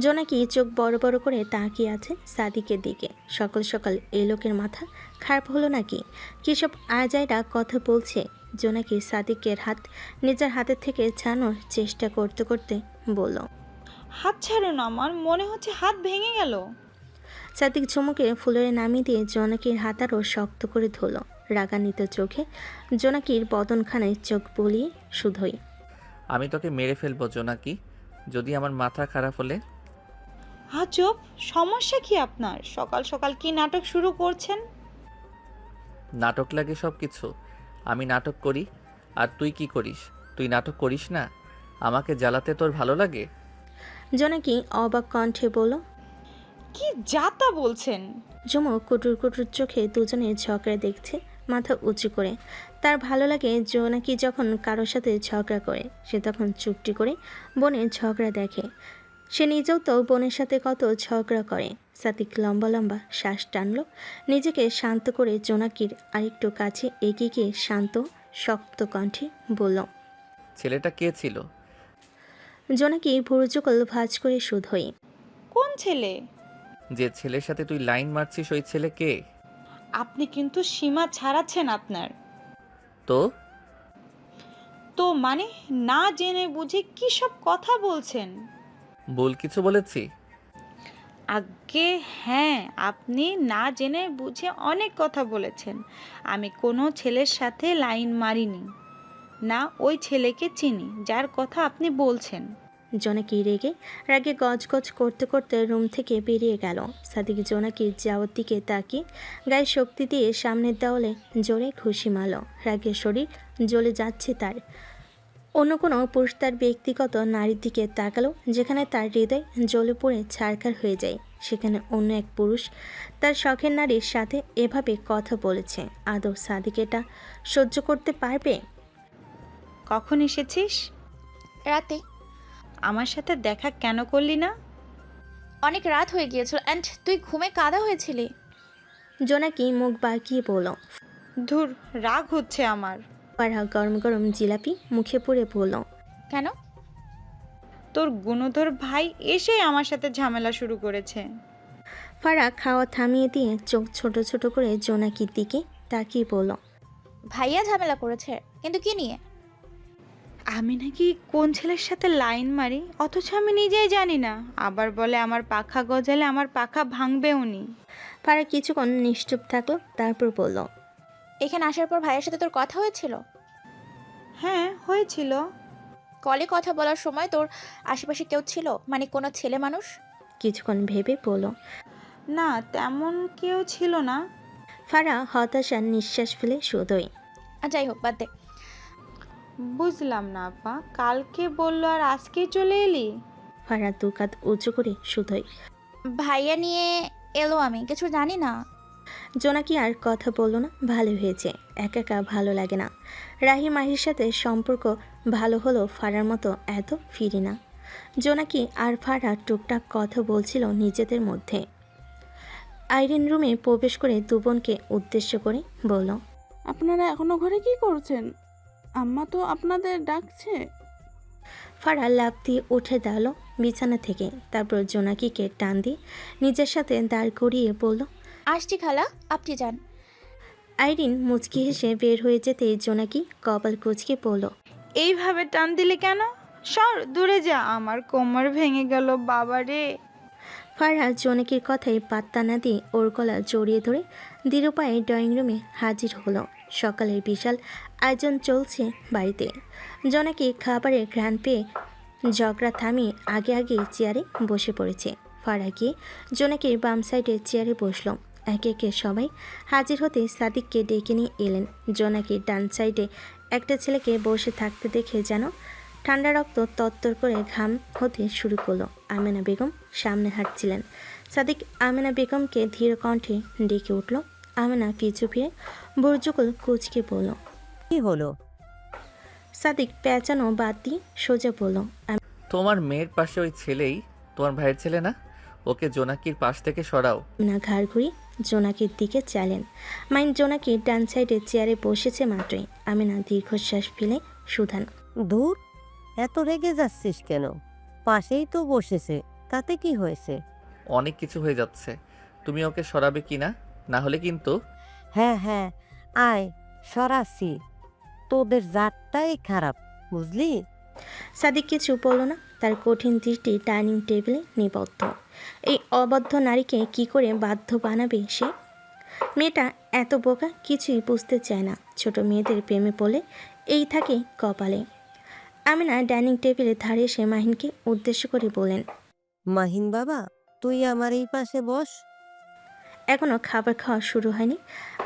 জোনাকি চোখ বড় বড় করে তাকিয়ে আছে সাদিকের দিকে। সকাল সকাল এই লোকের মাথা খারাপ হলো নাকি? কী সব আজাইরা কথা বলছে। জোনাকি সাদিকের হাত নিজের হাতের থেকে ছাড়ানোর চেষ্টা করতে করতে বলল, হাত ছাড়ুন, আমার মনে হচ্ছে হাত ভেঙে গেল। সাদিক ঝুমুকে ফুলরে নামিয়ে দিয়ে জোনাকির হাত আরও শক্ত করে ধরল। রাগান্বিত চোখে জোনাকির বদনখানায় চোখ বলিয়ে শুধোই, আমি তোকে মেরে ফেলবো জোনাকি, যদি আমার মাথা খারাপ হলে। আজব, সমস্যা কি আপনার? সকাল সকাল কি নাটক শুরু করছেন? নাটক লাগে সব কিছু। আমি নাটক করি আর তুই কি করিস? তুই নাটক করিস না? আমাকে জ্বালাতে তোর ভালো লাগে? জোনাকি অবাক কণ্ঠে বলল। কি যাতা বলছেন? ঝুমু কুটুর কুটুর চোখে দুজনের ঝগড়া দেখছে মাথা উঁচু করে। তার ভালো লাগে জোনাকি যখন কারোর সাথে ঝগড়া করে সে তখন চুপটি করে বোনের ঝগড়া দেখে। সে নিজেও তো বোনের সাথে কত ঝগড়া করে। সাদিক লম্বা লম্বা শ্বাস টানল, নিজেকে শান্ত করে জোনাকির আরেকটু কাছে এগিয়ে গিয়ে শান্ত শক্ত কণ্ঠে বলল। ছেলেটা কে ছিল? জোনাকি ভুরুচুকল ভাঁজ করে শুধোই। কোন ছেলে? যে ছেলের সাথে তুই লাইন মারছিস ওই ছেলে কে? আপনি কিন্তু সীমা ছাড়াচ্ছেন আপনার। তো তো মানে না জেনে বুঝে কি সব কথা বলছেন? ভুল কিছু বলেছি? আগে হ্যাঁ, আপনি না জেনে বুঝে অনেক কথা বলেছেন। আমি কোনো ছেলের সাথে লাইন মারিনি, না ওই ছেলেকে চিনি যার কথা আপনি বলছেন। জোনাকি রাগে গজগজ করতে করতে রুম থেকে বেরিয়ে গেল। সাদিক জোনাকির যাওয়ার দিকে তাকিয়ে গায়ে শক্তি দিয়ে সামনের দেওয়ালে জোরে খুশি মারল। রাগে শরীর জ্বলে যাচ্ছে তার। অন্য কোনো পুরুষ তার ব্যক্তিগত নারীর দিকে তাকালো যেখানে তার হৃদয় জ্বলে পড়ে ছারখার হয়ে যায়, সেখানে অন্য এক পুরুষ তার শখের নারীর সাথে এভাবে কথা বলেছে। আদৌ সাদিক এটা সহ্য করতে পারবে? কখন এসেছিস? রাতে। আমার সাথে দেখা কেন করলি না? অনেক রাত হয়ে গিয়েছিল অ্যান্ড তুই ঘুমে কাদা হয়েছিলি। জোনাকি মুখ বাঁকিয়ে বলল। ধুর, রাগ হচ্ছে আমার। ফারহা গরম গরম জিলাপি মুখে পুরে বলল। কেন? তোর গুণধর ভাই এসে আমার সাথে ঝামেলা শুরু করেছে। ফারহা খাওয়া থামিয়ে দিয়ে চোখ ছোট ছোট করে জোনাকির দিকে তাকিয়ে বলল। ভাইয়া ঝামেলা করেছে, কিন্তু কি নিয়ে? আমি নাকি কোন ছেলের সাথে লাইন মারি অথচ আমি নিজেই জানি না। আবার বলে আমার পাখা গজালে আমার পাখা ভাঙবে উনি। ফারহা কিছুক্ষণ নিশ্চুপ থাকলো, তারপর বলল। এখানে আসার পর ভাইয়ের সাথে তোর কথা হয়েছিল? হ্যাঁ হয়েছিল। কলে কথা বলার সময় তোর আশেপাশে কেউ ছিল, মানে কোনো ছেলে মানুষ? কিছুক্ষণ ভেবে বলল। না, তেমন কেউ ছিল না। ফারহা হতাশার নিঃশ্বাস ফেলে শুধোই। যাই হোক, বাদ দে। বুঝলাম না আপা, কালকে বললো আর আজকেই চলে এলি? ফারহা দুকাত উঁচু করে শুধোই। ভাইয়া নিয়ে এলো, আমি কিছু জানি না। জোনাকি আর কথা বলল না। ভালো হয়েছে, একা একা ভালো লাগে না। রাহি মাহির সাথে সম্পর্ক ভালো হলো, ফারহার মতো এত ফিরি না। জোনাকি আর ফারহা টুকটাক কথা বলছিল নিজেদের মধ্যে। আইরিন রুমে প্রবেশ করে দুবোনকে উদ্দেশ্য করে বলল। আপনারা এখনো ঘরে কি করছেন? আম্মা তো আপনাদের ডাকছে। ফারহা লাফ দিয়ে উঠে দাঁড়ালো বিছানা থেকে, তারপর জোনাকিকে টান দিয়ে নিজের সাথে দাঁড় করিয়ে বলল। আসছি খালা, আপনি যান। আইরিন মুচকি হেসে বের হয়ে যেতে জোনাকি কপাল কুঁচকে পড়ল। এইভাবে টান দিলে কেন? সর, দূরে যা, আমার কোমর ভেঙে গেল বাবা রে। ফারহা জোনাকির কথায় পাত্তা না দিয়ে ওর গলা জড়িয়ে ধরে দৃঢ় পায়ে ড্রয়িং রুমে হাজির হলো। সকালের বিশাল আয়োজন চলছে বাড়িতে। জোনাকি খাবারের ঘ্রাণ পেয়ে ঝগড়া থামিয়ে আগে আগে চেয়ারে বসে পড়েছে। ফারহা গিয়ে জোনাকির বাম সাইডে চেয়ারে বসলো। একে একে সবাই হাজির হতে সাদিককে ডেকে নিয়ে এলেন। জোনাকির ডান সাইডে একটা ছেলেকে বসে থাকতে দেখে যেন ঠান্ডা রক্ত তত্তর করে ঘাম হতে শুরু করলো। আমেনা বেগম সামনে হাঁটছিলেন। সাদিক আমেনা বেগমকে ধীর কণ্ঠে ডেকে উঠল। আমেনা পিছু ফিরে বর্জুকল কুচকে বলল। কি হলো? সাদিক পেঁচানো বাদ দিয়ে সোজা বলল। তোমার মেয়ের পাশে ওই ছেলেই তোমার ভাইয়ের ছেলে না? ওকে জোনাকির পাশ থেকে সরাও। আমেনা ঘাড় ঘুরিয়ে জোনাকির দিকে চাইলেন। মাইন জোনাকির ডান সাইডে চেয়ারে বসেছে মাত্রই। আমেনা দীর্ঘশ্বাস ফেলে সুধান। দূর, এত রেগে যাচ্ছিস কেন? পাশেই তো বসেছে, তাতে কি হয়েছে? অনেক কিছু হয়ে যাচ্ছে, তুমি ওকে সরাবে কি না? না হলে কিন্তু। হ্যাঁ হ্যাঁ, আয় সরাসি। তোদের জাতটাই খারাপ, বুঝলি? সাদিক কিছু বলল না, তার কঠিন দৃষ্টি ডাইনিং টেবিলে নিবদ্ধ। এই অবদ্ধ নারীকে কি করে বাধ্য বানাবে সে? মেয়েটা এত বোকা, কিছুই বুঝতে চায় না। ছোট মেয়েদের প্রেমে পড়লে এই থাকে কপালে। আমিনা ডাইনিং টেবিলের ধারে এসে মাহিনকে উদ্দেশ্য করে বলেন। মাহিন বাবা, তুই আমার এই পাশে বস। এখনও খাবার খাওয়া শুরু হয়নি।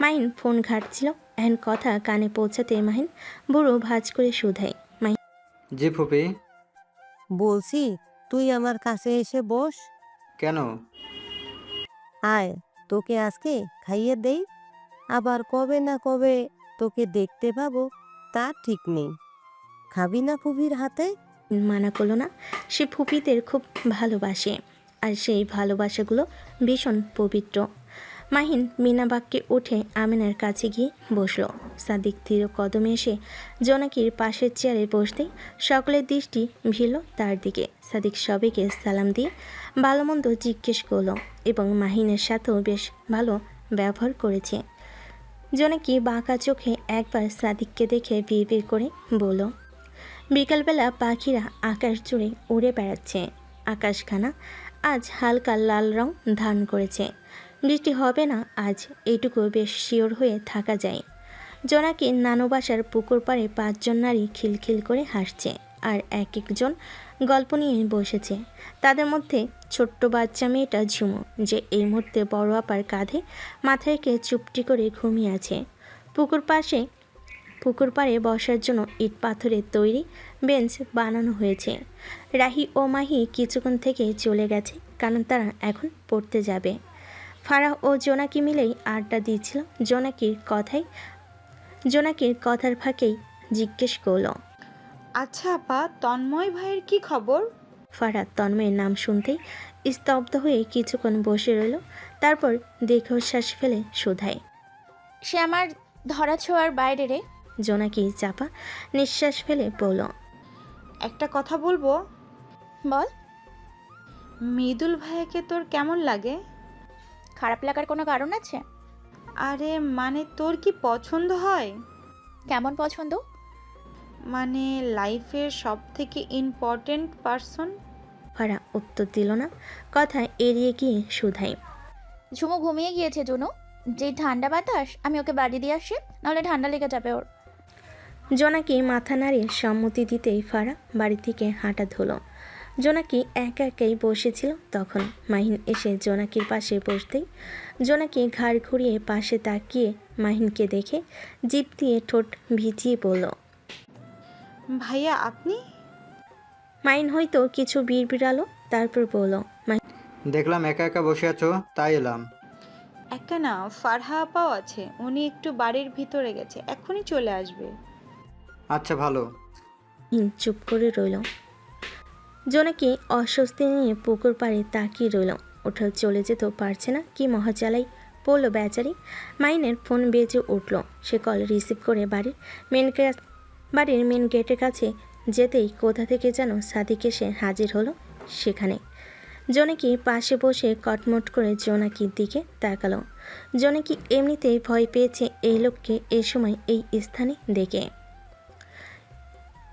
মাহিন ফোন ঘাঁটছিল। এহেন কথা কানে পৌঁছাতে মাহিন বুড়ো ভাঁজ করে শুধায়। মাহিন জি ফুপি। বলছি তুই আমার কাছে এসে বস। কেন? আয়, তোকে আজকে খাইয়ে দেই। আবার কবে না কবে তোকে দেখতে পাবো তা ঠিক নেই। খাবি না ফুপির হাতে? মানা করলো না। সে ফুপিদের খুব ভালোবাসে, আর সেই ভালোবাসাগুলো ভীষণ পবিত্র। মাহিন মিনা বাক্যে উঠে আমিনার কাছে গিয়ে বসলো। সাদিক ধীর কদমে এসে জোনাকির পাশের চেয়ারে বসতেই সকলের দৃষ্টি ভিড়ল তার দিকে। সাদিক সবাইকে সালাম দিয়ে ভালো মন্দ জিজ্ঞেস করলো এবং মাহিনের সাথেও বেশ ভালো ব্যবহার করেছে। জোনাকি বাঁকা চোখে একবার সাদিককে দেখে বিড়বিড় করে বলল, বিকালবেলা পাখিরা আকাশ জুড়ে উড়ে বেড়াচ্ছে। আকাশখানা আজ হালকা লাল রং ধারণ করেছে। বৃষ্টি হবে না আজ, এইটুকু বেশ শিওর হয়ে থাকা যায়। জোনাকির নানু বাসার পুকুর পাড়ে 5 জন নারী খিলখিল করে হাসছে আর এক একজন গল্প নিয়ে বসেছে। তাদের মধ্যে ছোট্ট বাচ্চা মেয়েটা ঝুমু, যে এই মুহূর্তে বড় আপার কাঁধে মাথা রেখে চুপটি করে ঘুমিয়ে আছে। পুকুর পাড়ে বসার জন্য ইট পাথরের তৈরি বেঞ্চ বানানো হয়েছে। রাহি ও মাহি কিছুক্ষণ থেকে চলে গেছে, কারণ তারা এখন পড়তে যাবে। ফারাহ ও জোনাকি মিলেই আড্ডা দিচ্ছিল। জোনাকির কথার ফাঁকেই জিজ্ঞেস করল, আচ্ছা আপা, তন্ময় ভাইয়ের কি খবর? ফারাহ তন্ময়ের নাম শুনতেই স্তব্ধ হয়ে কিছুক্ষণ বসে রইল। তারপর দীর্ঘশ্বাস ফেলে শোধায়, সে আমার ধরাছোঁয়ার বাইরে রে। জোনাকি চাপা নিঃশ্বাস ফেলে বলল, একটা কথা বলবো? বল। মৃদুল ভাইয়াকে তোর কেমন লাগে? খারাপ লাগার কোনো কারণ আছে? আরে মানে তোর কি পছন্দ হয়? কেমন পছন্দ? মানে লাইফের সব থেকে ইম্পর্টেন্ট পার্সন। ফারাহ উত্তর দিল না, কথা এড়িয়ে গিয়ে শুধায়, ঝুমু ঘুমিয়ে গিয়েছে জুনু। যে ঠান্ডা বাতাস, আমি ওকে বাড়ি দিয়ে আসি, নাহলে ঠান্ডা লেগে যাবে ওর। জোনাকি মাথা নাড়িয়ে সম্মতি দিতেই ফারাহ বাড়ি থেকে হাঁটা ধুলো। জোনাকি একা একাই বসেছিল তখন। মাহিন এসে জোনাকির পাশে বসতেই জোনাকি ঘাড় ঘুরিয়ে পাশে তাকিয়ে মাহিনকে দেখে জিভ দিয়ে ঠোঁট ভিজিয়ে বলল, ভাইয়া আপনি? মাহিন হয়তো কিছু বিড়বিড়ালো, তারপর বলল, দেখলাম একা একা বসে আছো, তাই এলাম। একটা না, ফারহা আপাও আছে, উনি একটু বাড়ির ভিতরে গেছে, এখনই চলে আসবে। আচ্ছা ভালো। মাহিন চুপ করে রইল। জোনাকি অস্বস্তি নিয়ে পুকুর পাড়ে তাকিয়ে রইল। ওঠাও চলে যেত পারছে না, কি মহাচালাই পড়লো বেচারি। মাহিনের ফোন বেজে উঠল। সে কল রিসিভ করে বাড়ির মেন গেটের কাছে যেতেই কোথা থেকে যেন সাদিক এসে হাজির হলো সেখানে। জোনাকি পাশে বসে কটমট করে জোনাকির দিকে তাকালো। জোনাকি এমনিতেই ভয় পেয়েছে এই লোককে এই সময় এই স্থানে দেখে।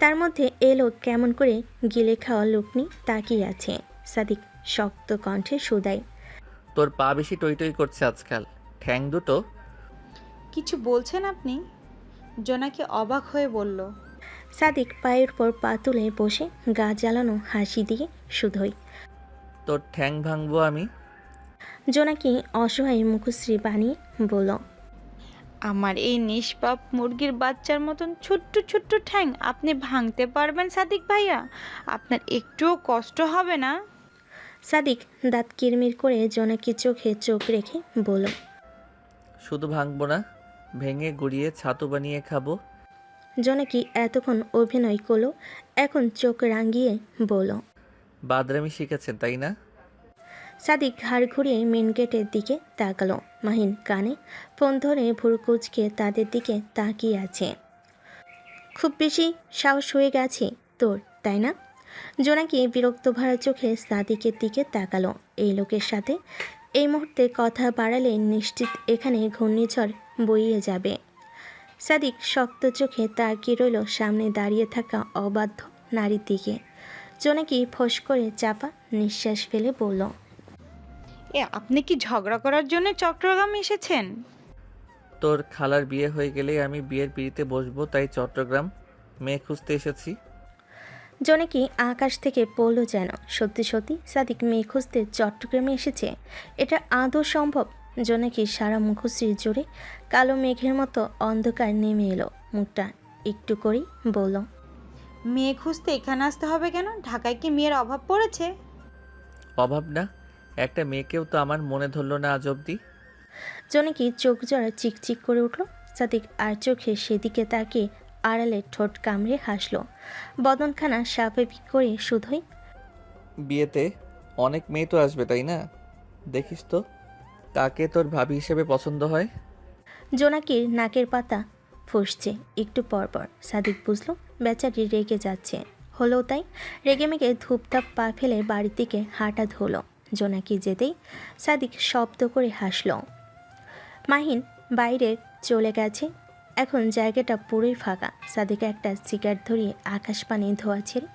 তার মধ্যে এই লোক কেমন করে গিলে খাওয়া লোকনি তাকিয়ে আছে। সাদিক শক্ত কণ্ঠে শুধায়, তোর পা বেশি টই টই করছে আজকাল, ঠ্যাং দুটো। কিছু বলছেন আপনি? জোনাকি অবাক হয়ে বলল। সাদিক পায়ের পর পা তুলে বসে গা জ্বালানো হাসি দিয়ে শুধোই, তোর ঠ্যাং ভাঙবো আমি। জোনাকি অসহায় মুখশ্রী বানিয়ে বলল, আমার এই নিষ্পাপ মুরগির বাচ্চার মতন ছোট্ট ছোট্ট ঠ্যাং আপনি ভাঙতে পারবেন সাদিক ভাইয়া? আপনার একটুও কষ্ট হবে না? সাদিক দাঁত কিরমির করে জোনাকির চোখে চোখ রেখে বলল, শুধু ভাঙবো না, ভেঙে গুড়িয়ে ছাতু বানিয়ে খাবো। জোনাকি এতক্ষণ অভিনয় করলো, এখন চোখ রাঙিয়ে বলল, বাদরামি শিখেছেন তাই না? সাদিক ঘাড় ঘুরিয়ে মেন গেটের দিকে তাকালো। মাহিন কানে ফোন ধরে ভুরু কুঁচকে তাদের দিকে তাকিয়ে আছে। খুব বেশি সাহস হয়ে গেছে তোর, তাই না? জোনাকি বিরক্ত ভরা চোখে সাদিকের দিকে তাকালো। এই লোকের সাথে এই মুহূর্তে কথা বাড়ালে নিশ্চিত এখানে ঘূর্ণিঝড় বইয়ে যাবে। সাদিক শক্ত চোখে তাকিয়ে রইল সামনে দাঁড়িয়ে থাকা অবাধ্য নারীর দিকে। জোনাকি ফোঁস করে চাপা নিঃশ্বাস ফেলে বলল, আপনি কি ঝগড়া করার জন্য চট্টগ্রাম এসেছেন? তোর খালার বিয়ে হয়ে গেলেই আমি বিয়ের পিড়িতে বসবো, তাই চট্টগ্রাম মেয়ে খুঁজতে এসেছি। জোনাকি আকাশ থেকে পড়ল যেন। সত্যি সত্যি সাদিক মেয়ে খুঁজতে চট্টগ্রামে এসেছে? এটা আদৌ সম্ভব? জোনাকি সারা মুখশ্রীর জোরে কালো মেঘের মতো অন্ধকার নেমে এলো। মুখটা একটু করেই বলল, মেয়ে খুঁজতে এখানে আসতে হবে কেন? ঢাকায় কি মেয়ের অভাব পড়েছে? অভাব না, একটা মেয়েকেও তো আমার মনে ধরলো না আজ অবধি। জোনাকি চোখ জোড়া চিকচিক করে উঠল। সাদিক আর চোখে সেদিকে তাকিয়ে আড়ালে ঠোঁট কামড়ে হাসল। বদনখানা স্বাভাবিক করে শুধুই, বিয়েতে অনেক মেয়ে তো আসবে তাই না? দেখিস তো কাকে তোর ভাবি হিসেবে পছন্দ হয়। জোনাকির নাকের পাতা ফুঁসছে একটু পরপর। সাদিক বুঝল বেচারি রেগে যাচ্ছে। হলো তাই। রেগে মেগে ধূপধাপ পা ফেলে বাড়ির দিকে হাঁটা ধরল। জোনাকি যেতেই সাদিক শব্দ করে হাসল। মাহিন বাইরে চলে গেছে। এখন জায়গাটা পুরোই ফাঁকা। সাদিক একটা সিগারেট ধরিয়ে আকাশপানি ধোয়া ছেড়ে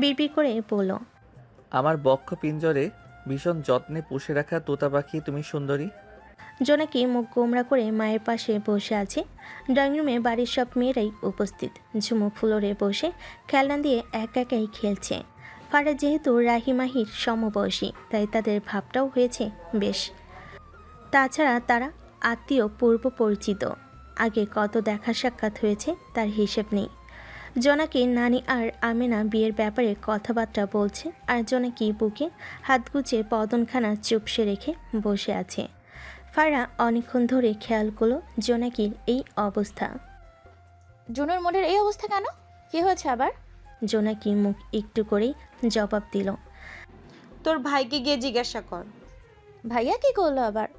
বিড়বিড় করে বলল, আমার বক্ষ পিঞ্জরে ভীষণ যত্নে পুষে রাখা তোতা পাখি তুমি সুন্দরী। জোনাকি মুখ গোমরা করে মায়ের পাশে বসে আছে। ড্রয়িং রুমে বাড়ির সব মেয়েরাই উপস্থিত। ঝুমু ফ্লোরে বসে খেলনা দিয়ে একাই খেলছে। ফারা যেহেতু রাহি মাহির সমবয়সী, তাই তাদের ভাবটাও হয়েছে বেশ। তাছাড়া তারা আত্মীয় পূর্ব পরিচিত। আগে কত দেখা সাক্ষাৎ হয়েছে তার হিসেব নেই। জোনাকি নানি আর আমেনা বিয়ের ব্যাপারে কথাবার্তা বলছে, আর জোনাকি বুকে হাত গুজে পদনখানা চুপসে রেখে বসে আছে। ফারা অনেকক্ষণ ধরে খেয়াল করলো জোনাকির এই অবস্থা। জুনুর মুডের এই অবস্থা কেন? কি হয়েছে আবার? জোনাকি মুখ একটু করেই জবাব দিল, তোর ভাইকে গিয়ে জিজ্ঞাসা কর। ভাইয়া কি করলো আবার?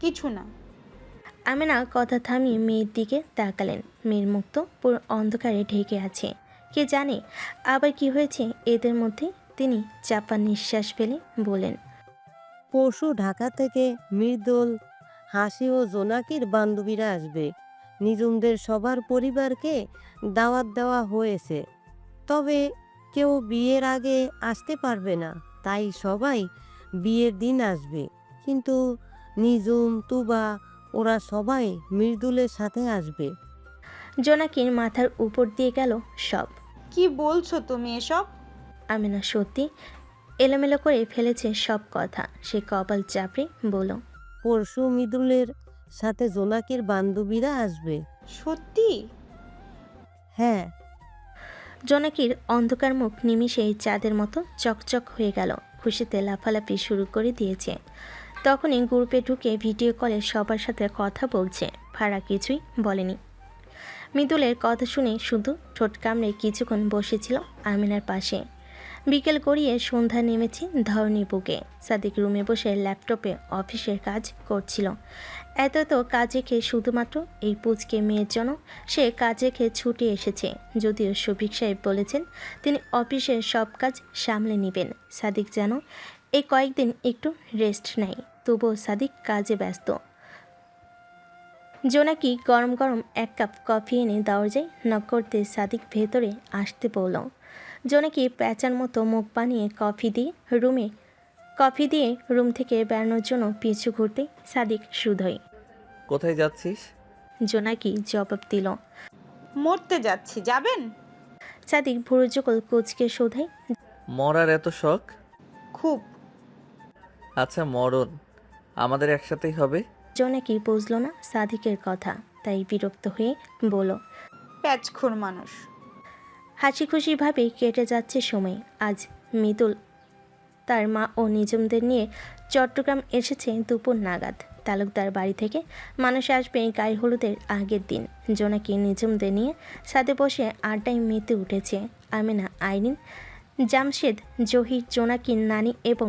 কিছু না। আমেনা কথা থামিয়ে মেয়ের দিকে তাকালেন। মেয়ের মুখ তো পুরো অন্ধকারে ঢেকে আছে। কে জানে আবার কি হয়েছে এদের মধ্যে। তিনি চাপা নিঃশ্বাস ফেলে বলেন, পরশু ঢাকা থেকে মৃদুল, হাসি ও জোনাকির বান্ধবীরা আসবে। নিজুমদের সবার পরিবারকে দাওয়াত দেওয়া হয়েছে, তবে কেউ বিয়ের আগে আসতে পারবে না, তাই সবাই বিয়ের দিন আসবে। কিন্তু নিজুম, তুবা ওরা সবাই মৃদুলের সাথে আসবে। জোনাকির মাথার উপর দিয়ে গেল সব। কি বলছো তুমি এসব? আমেনা সত্যি এলোমেলো করে ফেলেছে সব কথা। সে কপাল চাপড়ে বলল, পরশু মৃদুলের সাথে জোনাকির বান্ধবীরা আসবে। সত্যি? হ্যাঁ। জোনাকির অন্ধকার মুখ নিমিষেই চাঁদের মতো চকচক হয়ে গেল। খুশিতে লাফালাফি শুরু করে দিয়েছে। তখনই গ্রুপে ঢুকে ভিডিও কলে সবার সাথে কথা বলছে। ফারা কিছুই বলেনি। মৃদুলের কথা শুনে শুধু ঠোঁট কামড়ে কিছুক্ষণ বসেছিল আমিনার পাশে। বিকেল গড়িয়ে সন্ধ্যা নেমেছে ধরনী বুকে। সাদিক রুমে বসে ল্যাপটপে অফিসের কাজ করছিল। এত কাজ রেখে শুধুমাত্র এই পুচকে মেয়ের জন্য সে কাজ রেখে ছুটে এসেছে। যদিও শফিক সাহেব বলেছেন তিনি অফিসের সব কাজ সামলে নেবেন। সাদিক যেন এই কয়েকদিন একটু রেস্ট নেয়, তবুও সাদিক কাজে ব্যস্ত। জোনাকি গরম গরম এক কাপ কফি এনে দরজায় নক করতে সাদিক ভেতরে আসতে বলল। জোনাকি প্যাঁচার মতো মুখ বানিয়ে কফি দিয়ে রুম থেকে বেড়ানোর জন্য পিছু ঘুরতে সাদিক শুধোয়। কোথায় যাচ্ছিস? জোনাকি জবাব দিল, মরতে যাচ্ছি, যাবেন? সাদিক ভুরু যুগল কুচকে শোধায়, মরার এত শখ? খুব। আচ্ছা মরণ আমাদের একসাথেই হবে। জোনাকি বুঝল না সাদিকের কথা, তাই বিরক্ত হয়ে বলল, প্যাচখোর মানুষ। হাসি খুশিভাবে কেটে যাচ্ছে সময়। আজ মৃদুল তার মা ও নিজমদের নিয়ে চট্টগ্রাম এসেছে দুপুর নাগাদ। তালুকদার বাড়ি থেকে মানুষ আসবে গায়ে হলুদের আগের দিন। জোনাকি নিজমদের নিয়ে সাথে বসে আড্ডায় মেতে উঠেছে। আমেনা, আইরিন, জামশেদ, জহির, জোনাকির নানি এবং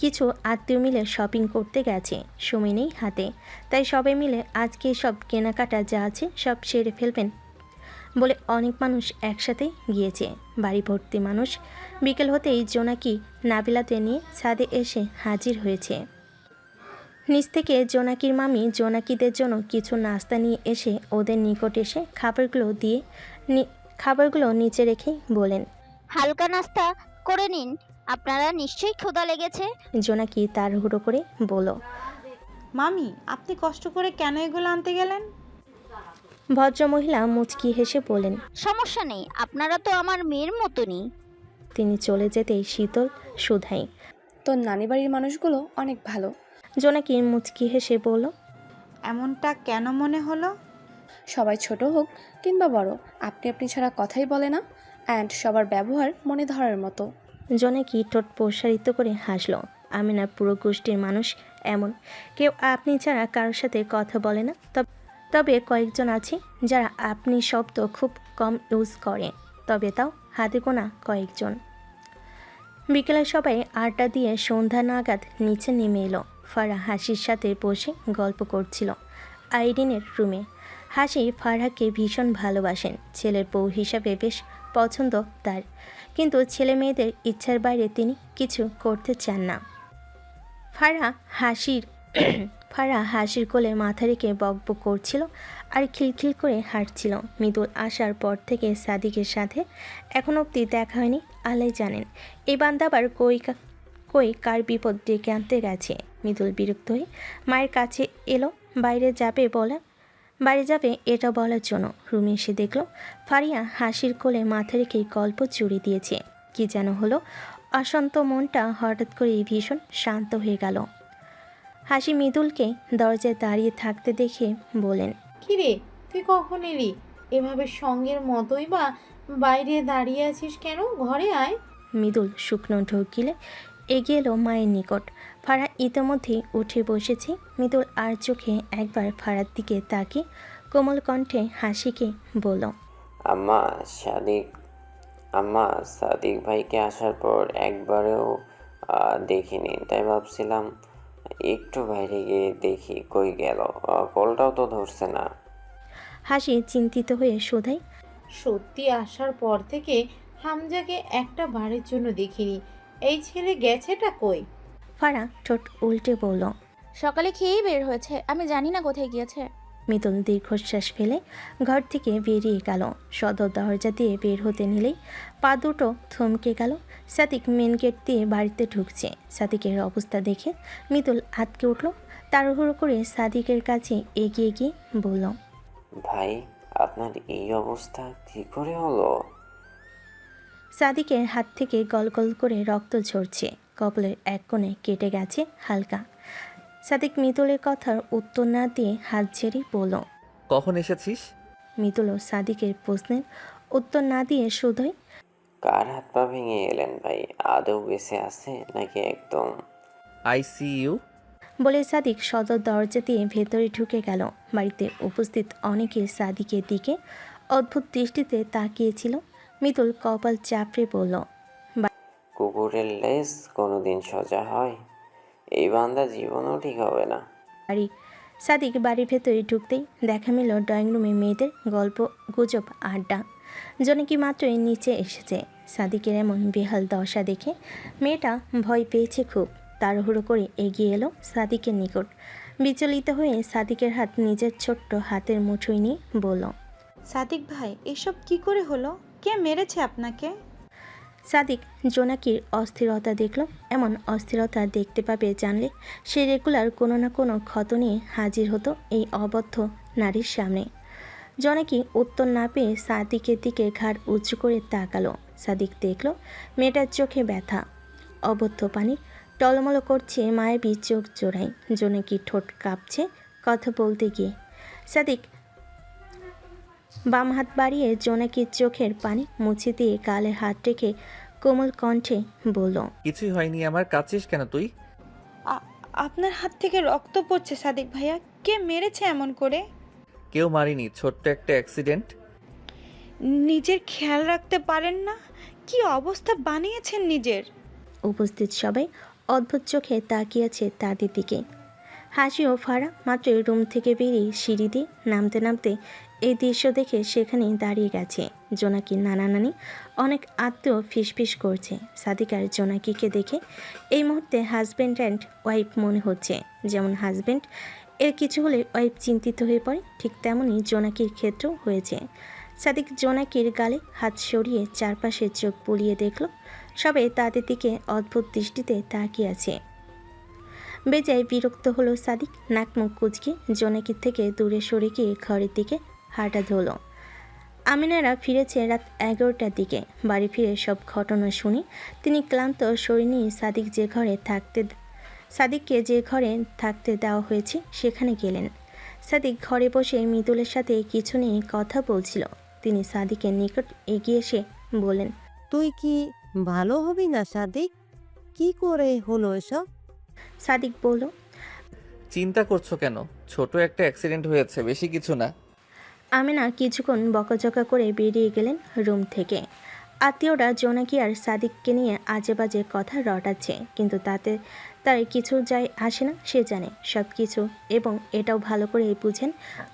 কিছু আত্মীয় মিলে শপিং করতে গেছে। সময় নেই হাতে, তাই সবাই মিলে আজকে সব কেনাকাটা যা আছে সব সেরে ফেলবেন বলে অনেক মানুষ একসাথে গিয়েছে। বাড়ি ভর্তি মানুষ। বিকেল হতেই জোনাকি নাবিলাতে নিয়ে ছাদে এসে হাজির হয়েছে। নিচ থেকে জোনাকির মামি জোনাকিদের জন্য কিছু নাস্তা নিয়ে এসে ওদের নিকট এসে খাবারগুলো নিচে রেখে বলেন, হালকা নাস্তা করে নিন, আপনারা নিশ্চয়ই ক্ষুধা লেগেছে। জোনাকি তাড়াহুড়ো করে বলল, মামি আপনি কষ্ট করে কেন এগুলো আনতে গেলেন? ভদ্রমহিলা মুচকি হেসে বলেন। সমস্যা নেই, আপনারা তো আমার মেয়ের মতনই। তিনি চলে যেতেই শীতল শুধাই। তোর নানি বাড়ির মানুষগুলো অনেক ভালো। জোনাকি মুচকি হেসে বলল। এমনটা কেন মনে হলো? সবাই ছোট হোক কিংবা বড়, আপনি আপনি ছাড়া কথাই বলে না, অ্যান্ড সবার ব্যবহার মনে ধরার মতো। জোনাকি ঠোঁট প্রসারিত করে হাসল। আমিনার পুরো গোষ্ঠীর মানুষ এমন, কেউ আপনি ছাড়া কারোর সাথে কথা বলে না। তবে কয়েকজন আছে যারা আপনি শব্দ খুব কম ইউজ করে, তবে তাও হাতে গোনা কয়েকজন। বিকেলে সবাই আড্ডা দিয়ে সন্ধ্যা নাগাদ নিচে নেমে এলো। ফারহা হাসির সাথে বসে গল্প করছিল আইরিনের রুমে। হাসি ফারহাকে ভীষণ ভালোবাসেন, ছেলের বউ হিসাবে বেশ পছন্দ তার, কিন্তু ছেলে মেয়েদের ইচ্ছার বাইরে তিনি কিছু করতে চান না। ফারহা হাসির কোলে মাথা রেখে বকবক করছিল আর খিলখিল করে হাঁটছিল। মৃদুল আসার পর থেকে সাদিকের সাথে এখন অবধি দেখা হয়নি, আল্লাহ জানেন এই বান্দা আবার কই কার বিপদ ডেকে আনতে গেছে। মৃদুল বিরক্ত হয়ে মায়ের কাছে এলো, বাইরে যাবে এটা বলার জন্য। রুমে এসে দেখলো ফারিয়া হাসির কোলে মাথা রেখে গল্প জুড়ে দিয়েছে। কি যেন হলো, অশান্ত মনটা হঠাৎ করেই ভীষণ শান্ত হয়ে গেল। হাসি মৃদুলকে দরজায় দাঁড়িয়ে থাকতে দেখে বলেন। কিরে, তুই কখন এলি? এভাবে সঙ্গের মতোই বা বাইরে দাঁড়িয়ে আছিস কেন? ঘরে আয়। মৃদুল শুকনো ঢোক গিলে এগিয়ে এলো মায়ের নিকট। ফারা ইতিমধ্যেই উঠে বসেছে। মৃদুল আর চোখে একবার ফারার দিকে তাকিয়ে কোমল কণ্ঠে হাসিকে বলল। আম্মা সাদিক ভাইকে আসার পর একবারেও দেখিনি, তাই ভাবছিলাম একটু বাইরে গিয়ে দেখি কই গেল, কলটাও তো ধরছে না। হাসি চিন্তিত হয়ে শোধাই। সত্যি আসার পর থেকে হামজাকে একটা বারের জন্য দেখিনি। এই ছেলে গেছেটা কই? ফারা ঠোঁট উল্টে বলল। সকালে খেয়েই বের হয়েছে, আমি জানি না কোথায় গিয়েছে। মৃদুল দীর্ঘশ্বাস ফেলে ঘর থেকে বেরিয়ে গেল। সদর দরজা দিয়ে বের হতে নিলেই পা দুটো থমকে গেল। সাদিক মেন গেট দিয়ে বাড়িতে ঢুকছে। সাদিকের অবস্থা দেখে মৃদুল আটকে উঠল। তাড়াহুড়ো করে সাদিকের কাছে এগিয়ে গিয়ে বলল। ভাই, আপনার এই অবস্থা কী করে হলো? সাদিকের হাত থেকে গলগল করে রক্ত ঝরছে, কপালের এক কোণে কেটে গেছে হালকা। সাদিক মৃদুলের কথার উত্তর না দিয়ে হাত ঝেড়ে বলল। কখন এসেছিস? মৃদুল সাদিকের প্রশ্নের উত্তর না দিয়ে শুধুই। কার হাত পা ভেঙে এলেন ভাই? আদৌ বেঁচে আছে নাকি একদম? আইসিইউ বলে সাদিক সদর দরজা দিয়ে ভেতরে ঢুকে গেল। বাড়িতে উপস্থিত অনেকে সাদিকের দিকে অদ্ভুত দৃষ্টিতে তাকিয়েছিল। মৃদুল কপাল চাপড়ে বলল। কুকুরের লেজ কোনোদিন সোজা হয়? এই বান্দা জীবনও ঠিক হবে না। সাদিক বাড়ির ভেতরে ঢুকতেই দেখা মিল ড্রয়িং রুমে মেয়েদের গল্প গুজব আড্ডা। জনকি মাত্রই নিচে এসেছে। সাদিকের এমন বেহাল দশা দেখে মেয়েটা ভয় পেয়েছে খুব। তাড়াহুড়ো করে এগিয়ে এলো সাদিকের নিকট। বিচলিত হয়ে সাদিকের হাত নিজের ছোট্ট হাতের মুঠোয় নিয়ে বলল। সাদিক ভাই, এসব কি করে হলো? কে মেরেছে আপনাকে? সাদিক জোনাকির অস্থিরতা দেখল। এমন অস্থিরতা দেখতে পাবে জানলে সে রেগুলার কোনো না কোনো ক্ষত নিয়ে হাজির হতো এই অবদ্ধ নারীর সামনে। জোনাকি উত্তর না পেয়ে সাদিকের দিকে ঘাড় উঁচু করে তাকালো। সাদিক দেখল মেয়েটার চোখে ব্যথা, অবদ্ধ পানি টলমল করছে মায়াবী চোখ জোড়ায়। জোনাকি ঠোঁট কাঁপছে কথা বলতে গিয়ে। সাদিক বাম হাত বাড়িয়ে জোনাকির চোখের পানি মুছে দিয়ে গালে হাত রেখে কোমল কণ্ঠে বলল। কিছুই হয়নি আমার, কাঁদছিস কেন তুই? আপনার হাত থেকে রক্ত পড়ছে সাদিক ভাইয়া। কে মেরেছে এমন করে? কেউ মারিনি, ছোট্ট একটা অ্যাক্সিডেন্ট। নিজের খেয়াল রাখতে পারেন না? কি অবস্থা বানিয়েছেন নিজের। উপস্থিত সবাই অদ্ভুত চোখে তাকিয়েছে তাদের দিকে। হাসি ও ফারা মাত্র রুম থেকে বেরিয়ে সিঁড়ি দিয়ে নামতে নামতে এই দৃশ্য দেখে সেখানেই দাঁড়িয়ে গেছে। জোনাকির নানা নানি অনেক আত্মীয় ফিসফিস করছে। সাদিক আর জোনাকিকে দেখে এই মুহূর্তে হাজব্যান্ড অ্যান্ড ওয়াইফ মনে হচ্ছে। যেমন হাজব্যান্ড এর কিছু হলে ওয়াইফ চিন্তিত হয়ে পড়ে, ঠিক তেমনই জোনাকির ক্ষেত্রেও হয়েছে। সাদিক জোনাকির গালে হাত সরিয়ে চারপাশে চোখ বুলিয়ে দেখল। সবাই তাদের দিকে অদ্ভুত দৃষ্টিতে তাকিয়ে আছে। বেজায় বিরক্ত হলো সাদিক। নাক মুখ কুচকে জোনাকির থেকে দূরে সরে গিয়ে ঘরের দিকে হাঁটা ধুলো। আমিনারা ফিরেছে রাত 11টার দিকে। বাড়ি ফিরে সব ঘটনা শুনে তিনি ক্লান্ত শরীর নিয়ে সাদিককে যে ঘরে থাকতে দেওয়া হয়েছে সেখানে গেলেন। সাদিক ঘরে বসে মিতুলের সাথে কিছু নিয়ে কথা বলছিল। তিনি সাদিকের নিকট এগিয়ে এসে বললেন, তুই কি ভালো হবি না সাদিক? কি করে হলো এসব? সাদিক বলল, চিন্তা করছো কেন? ছোট একটা অ্যাক্সিডেন্ট হয়েছে, বেশি কিছু না। আমিনা কিছুক্ষণ বকাঝকা করে বেরিয়ে গেলেন রুম থেকে। আত্মীয়রা জোনাকি আর সাদিককে নিয়ে আজে বাজে কথা রটাচ্ছে, কিন্তু তাতে তার কিছু যায় আসে না। সে জানে সব কিছু এবং এটাও ভালো করে বুঝেন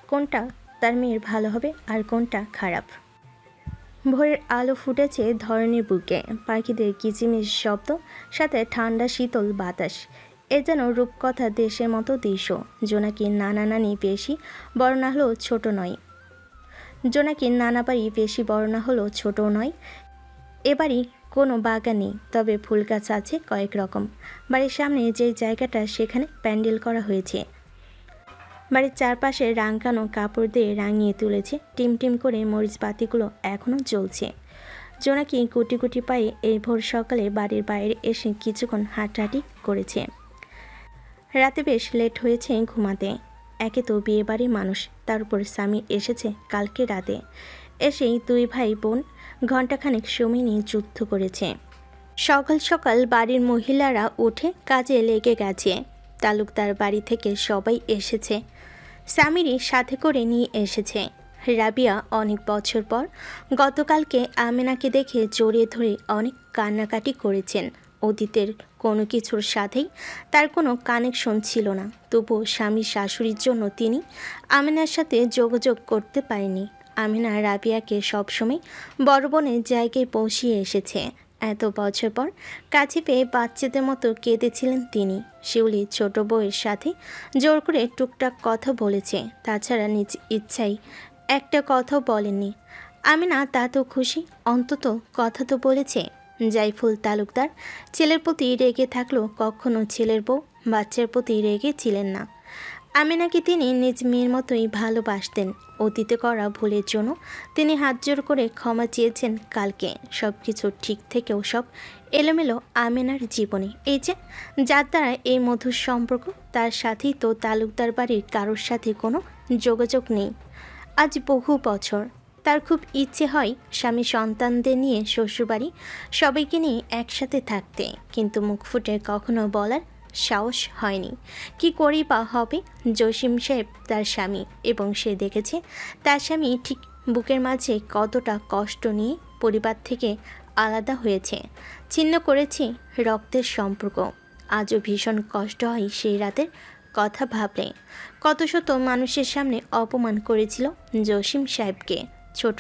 কোনটা তার মেয়ের ভালো হবে আর কোনটা খারাপ। ভোরের আলো ফুটেছে ধরনের বুকে, পাখিদের কিচিমিচ শব্দ, সাথে ঠান্ডা শীতল বাতাস। এ যেন রূপকথা দেশের মতো দৃশ্য। জোনাকির নানা নানি বেশি বড় না হলেও ছোট নয়। জোনাকির নানা বাড়ি বেশি বড় না হলেও ছোটও নয়। এবারই কোনো বাগান নেই, তবে ফুল গাছ আছে কয়েক রকম। বাড়ির সামনে যে জায়গাটা সেখানে প্যান্ডেল করা হয়েছে। বাড়ির চারপাশে রাঙানো কাপড় দিয়ে রাঙিয়ে তুলেছে। টিম টিম করে মরিচ বাতিগুলো এখনও জ্বলছে। জোনাকি গুটি গুটি পায়ে এই ভোর সকালে বাড়ির বাইরে এসে কিছুক্ষণ হাঁটাহাঁটি করেছে। রাতে বেশ লেট হয়েছে ঘুমাতে। একে তো বিয়ে বাড়ির মানুষ, তার উপর স্বামী এসেছে কালকে রাতে। এসেই দুই ভাই বোন ঘণ্টাখানেক সময় নিয়ে যুদ্ধ করেছে। সকাল সকাল বাড়ির মহিলারা উঠে কাজে লেগে গেছে। তালুকদার বাড়ি থেকে সবাই এসেছে। স্বামীরই সাথে করে নিয়ে এসেছে। রাবিয়া অনেক বছর পর গতকালকে আমেনাকে দেখে জড়িয়ে ধরে অনেক কান্নাকাটি করেছেন। অতীতের কোনো কিছুর সাথেই তার কোনো কানেকশন ছিল না, তবুও স্বামী শাশুড়ির জন্য তিনি আমেনার সাথে যোগাযোগ করতে পারেনি। আমেনা রাবিয়াকে সবসময় বড় বোনের জায়গায় পৌঁছিয়ে এসেছে। এত বছর পর কাছে পেয়ে বাচ্চাদের মতো কেঁদেছিলেন তিনি। শিউলি ছোট বউয়ের সাথে জোর করে টুকটাক কথা বলেছে, তাছাড়া নিজ ইচ্ছাই একটা কথাও বলেননি। আমেনা তাতেও খুশি, অন্তত কথা তো বলেছে। জাইফুল তালুকদার ছেলের প্রতি রেগে থাকলেও কখনো ছেলের বউ বাচ্চার প্রতি রেগে ছিলেন না। আমেনাকে তিনি নিজ মেয়ের মতোই ভালোবাসতেন। অতীতে করা ভুলের জন্য তিনি হাত জোর করে ক্ষমা চেয়েছেন কালকে। সব কিছু ঠিক থেকেও সব এলোমেলো আমেনার জীবনে। এই যে যার দ্বারা এই মধুর সম্পর্ক, তার সাথেই তো তালুকদার বাড়ির কারোর সাথে কোনো যোগাযোগ নেই আজ বহু বছর। তার খুব ইচ্ছে হয় স্বামী সন্তানদের নিয়ে শ্বশুরবাড়ি সবাইকে নিয়ে একসাথে থাকতে, কিন্তু মুখ ফুটে কখনো বলার সাহস হয়নি। কি করেই বা হবে? জসিম সাহেব তার স্বামী, এবং সে দেখেছে তার স্বামী ঠিক বুকের মাঝে কতটা কষ্ট নিয়ে পরিবার থেকে আলাদা হয়েছে, ছিন্ন করেছে রক্তের সম্পর্ক। আজও ভীষণ কষ্ট হয় সেই রাতের কথা ভাবলে। কত শত মানুষের সামনে অপমান করেছিল জসিম সাহেবকে। ছোট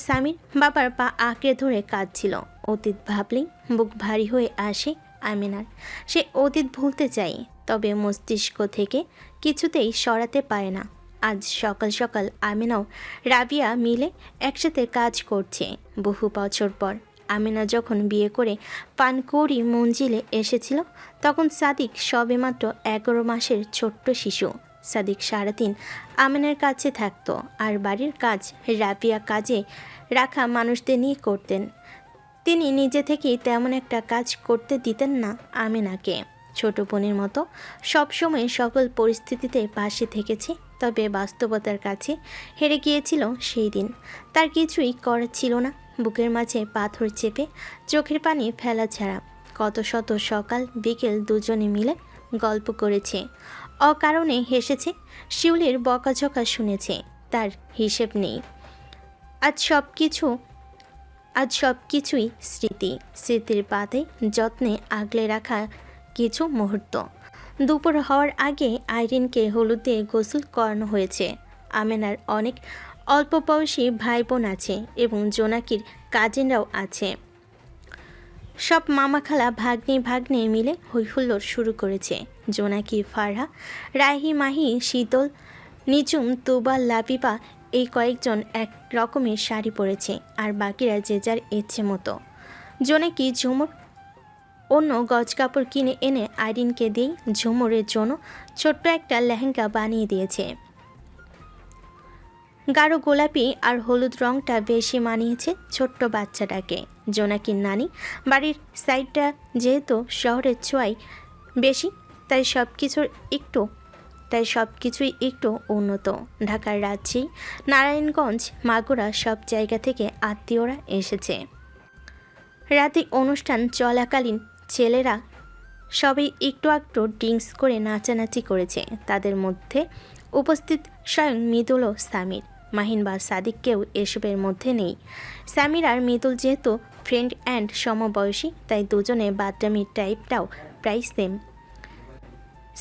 স্বামীর বাবার পা আঁকড়ে ধরে কাঁদছিল। অতীত ভাবলেই বুক ভারী হয়ে আসে আমিনার। সে অতীত ভুলতে চায়, তবে মস্তিষ্ক থেকে কিছুতেই সরাতে পারে না। আজ সকাল সকাল আমিনাও রাবিয়া মিলে একসাথে কাজ করছে। বহু বছর পর আমিনা যখন বিয়ে করে পানকৌড়ি মঞ্জিলে এসেছিল, তখন সাদিক সবেমাত্র 11 মাসের ছোট্ট শিশু। সাদিক সারাদিন আমিনার কাছে থাকতো, আর বাড়ির কাজ রাবিয়া কাজে রাখা মানুষদের নিয়ে করতেন। তিনি নিজে থেকেই তেমন একটা কাজ করতে দিতেন না আমিনাকে। ছোট বোনের মতো সবসময় সকল পরিস্থিতিতে পাশে থেকেছে, তবে বাস্তবতার কাছে হেরে গিয়েছিল সেই দিন। তার কিছুই করার ছিল না, বুকের মাঝে পাথর চেপে চোখের পানি ফেলা ছাড়া। কত শত সকাল বিকেল দুজনে মিলে গল্প করেছে, অকারণে হেসেছে, শিউলির বকাঝকা শুনেছে, তার হিসেব নেই। আজ সব কিছুই স্মৃতির পাতায় যত্নে আগলে রাখা কিছু মুহূর্ত। দুপুর হওয়ার আগে আইরিনকে হলুদ দিয়ে গোসল করানো হয়েছে। আমেনার অনেক অল্প বয়সী ভাই বোন আছে এবং জোনাকির কাজিনরাও আছে। সব মামা খালা ভাগ্নে মিলে হৈহুল্লোড় শুরু করেছে। জোনাকি, ফারহা, রাহি, মাহি, শীতল, নিঝুম, তুবা, লাবিবা এই কয়েকজন এক রকমের শাড়ি পরেছে, আর বাকিরা যে যার ইচ্ছে মতো। জোনাকি ঝুমুর অন্য গজ কাপড় কিনে এনে আইরিনকে দিয়ে ঝুমুরের জন্য ছোট্ট একটা লেহেঙ্গা বানিয়ে দিয়েছে। গাঢ় গোলাপি আর হলুদ রঙটা বেশি মানিয়েছে ছোট্ট বাচ্চাটাকে। জোনাকির নানি বাড়ির সাইডটা যেহেতু শহরের ছোঁয়ায় বেশি, তাই সব কিছুই একটু উন্নত। ঢাকার রাজশাহী, নারায়ণগঞ্জ, মাগুরা সব জায়গা থেকে আত্মীয়রা এসেছে। রাতে অনুষ্ঠান চলাকালীন ছেলেরা সবাই একটু ড্রিঙ্কস করে নাচানাচি করেছে। তাদের মধ্যে উপস্থিত স্বয়ং মৃদুল ও সামির। মাহিন বা সাদিক কেউ এসবের মধ্যে নেই। সামির আর মৃদুল যেহেতু ফ্রেন্ড অ্যান্ড সমবয়সী, তাই দুজনে বাদরামির টাইপটাও প্রায় সেম।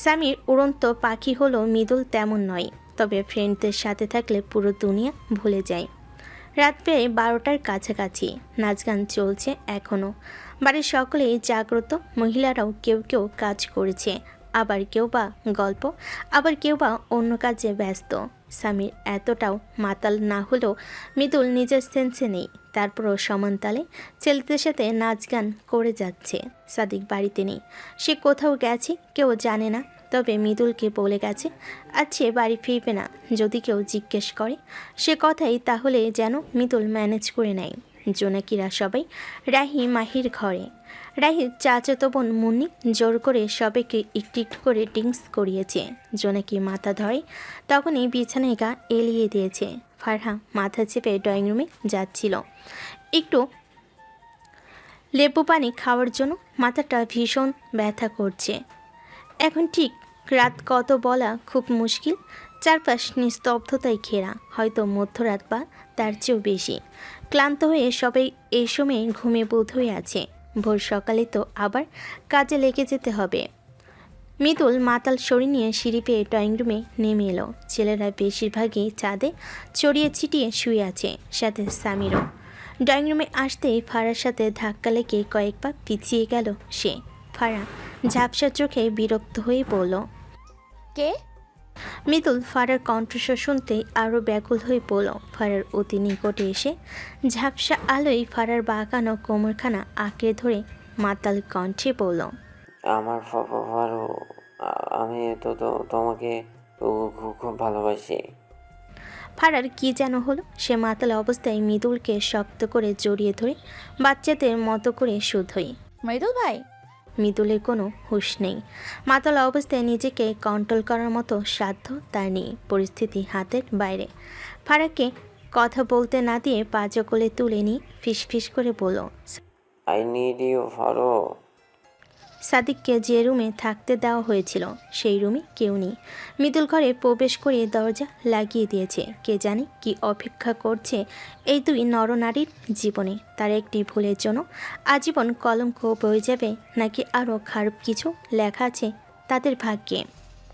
সামির উড়ন্ত পাখি হলো, মৃদুল তেমন নয়, তবে ফ্রেন্ডদের সাথে থাকলে পুরো দুনিয়া ভুলে যায়। রাত প্রায় 12টার কাছাকাছি। নাচ গান চলছে এখনও। বাড়ির সকলেই জাগ্রত। মহিলারাও কেউ কেউ কাজ করেছে, আবার কেউ বা গল্প, আবার কেউ বা অন্য কাজে ব্যস্ত। সামির এতটাও মাতাল না হলেও মৃদুল নিজের সেন্সে নেই, তারপরও সমান তালে ছেলেদের সাথে নাচ গান করে যাচ্ছে। সাদিক বাড়িতে নেই, সে কোথাও গেছে কেউ জানে না, তবে মৃদুলকে বলে গেছে আজ সে বাড়ি ফিরবে না। যদি কেউ জিজ্ঞেস করে সে কথাই তাহলে যেন মৃদুল ম্যানেজ করে নেয়। জোনাকিরা সবাই রাহি মাহির ঘরে। রাহির চাচাতো বোন মুন্নি জোর করে সবাইকে একটু একটু করে ড্রিঙ্কস করিয়েছে। জোনাকি মাথা ধরে তখনই বিছানায় গা এলিয়ে দিয়েছে। ফারহা মাথা চেপে ড্রয়িং রুমে যাচ্ছিল একটু লেবু পানি খাওয়ার জন্য। মাথাটা ভীষণ ব্যথা করছে। এখন ঠিক রাত কত বলা খুব মুশকিল। চারপাশ নিস্তব্ধতায় ঘেরা, হয়তো মধ্যরাত বা তার চেয়েও বেশি। ক্লান্ত হয়ে সবাই এই সময়ে ঘুমে বোধ হয়ে আছে। ভোর সকালে তো আবার কাজে লেগে যেতে হবে। মৃদুল মাতাল শরীর নিয়ে সিঁড়ি পেয়ে ড্রয়িং রুমে নেমে এলো। ছেলেরা বেশিরভাগই চাঁদে ছড়িয়ে ছিটিয়ে শুয়ে আছে, সাথে সামিরও। ড্রয়িং রুমে আসতেই ফারার সাথে ধাক্কা লেগে কয়েক পা পিছিয়ে গেল সে। ফারা ঝাপসা চোখে বিরক্ত হয়ে বলল, কে? মৃদুল ফারার কণ্ঠস্বর শুনতেই আরও ব্যাকুল হয়ে পড়ল। ফারার অতি নিকটে এসে ঝাপসা আলোয় ফারার বাঁকানো কোমরখানা আঁকড়ে ধরে মাতাল কণ্ঠে বলল, আমার ফারু, আমি তোমাকে খুব ভালোবাসি। ফারার কি যেন হলো। সে মাতাল অবস্থায় মৃদুলকে শক্ত করে জড়িয়ে ধরে বাচ্চাদের মতো করে শুধোই। মৃদুল ভাই। মৃদুলের কোনো হুঁশ নেই। মাতাল অবস্থায় নিজেকে কন্ট্রোল করার মতো সাধ্য তার নেই। পরিস্থিতি হাতের বাইরে। ফারাকে কথা বলতে না দিয়ে পাজা কোলে তুলে নিয়ে ফিসফিস করে বলল, আই নিড ইউ ফারু। সাদিককে যে রুমে থাকতে দেওয়া হয়েছিল সেই রুমে কেউ নেই। মৃদুল ঘরে প্রবেশ করে দরজা লাগিয়ে দিয়েছে। কে জানে কি অপেক্ষা করছে এই দুই নরনারীর জীবনে। তার একটি ভুলের জন্য আজীবন কলঙ্ক বয়ে যাবে, নাকি আরও খারাপ কিছু লেখা আছে তাদের ভাগ্যে।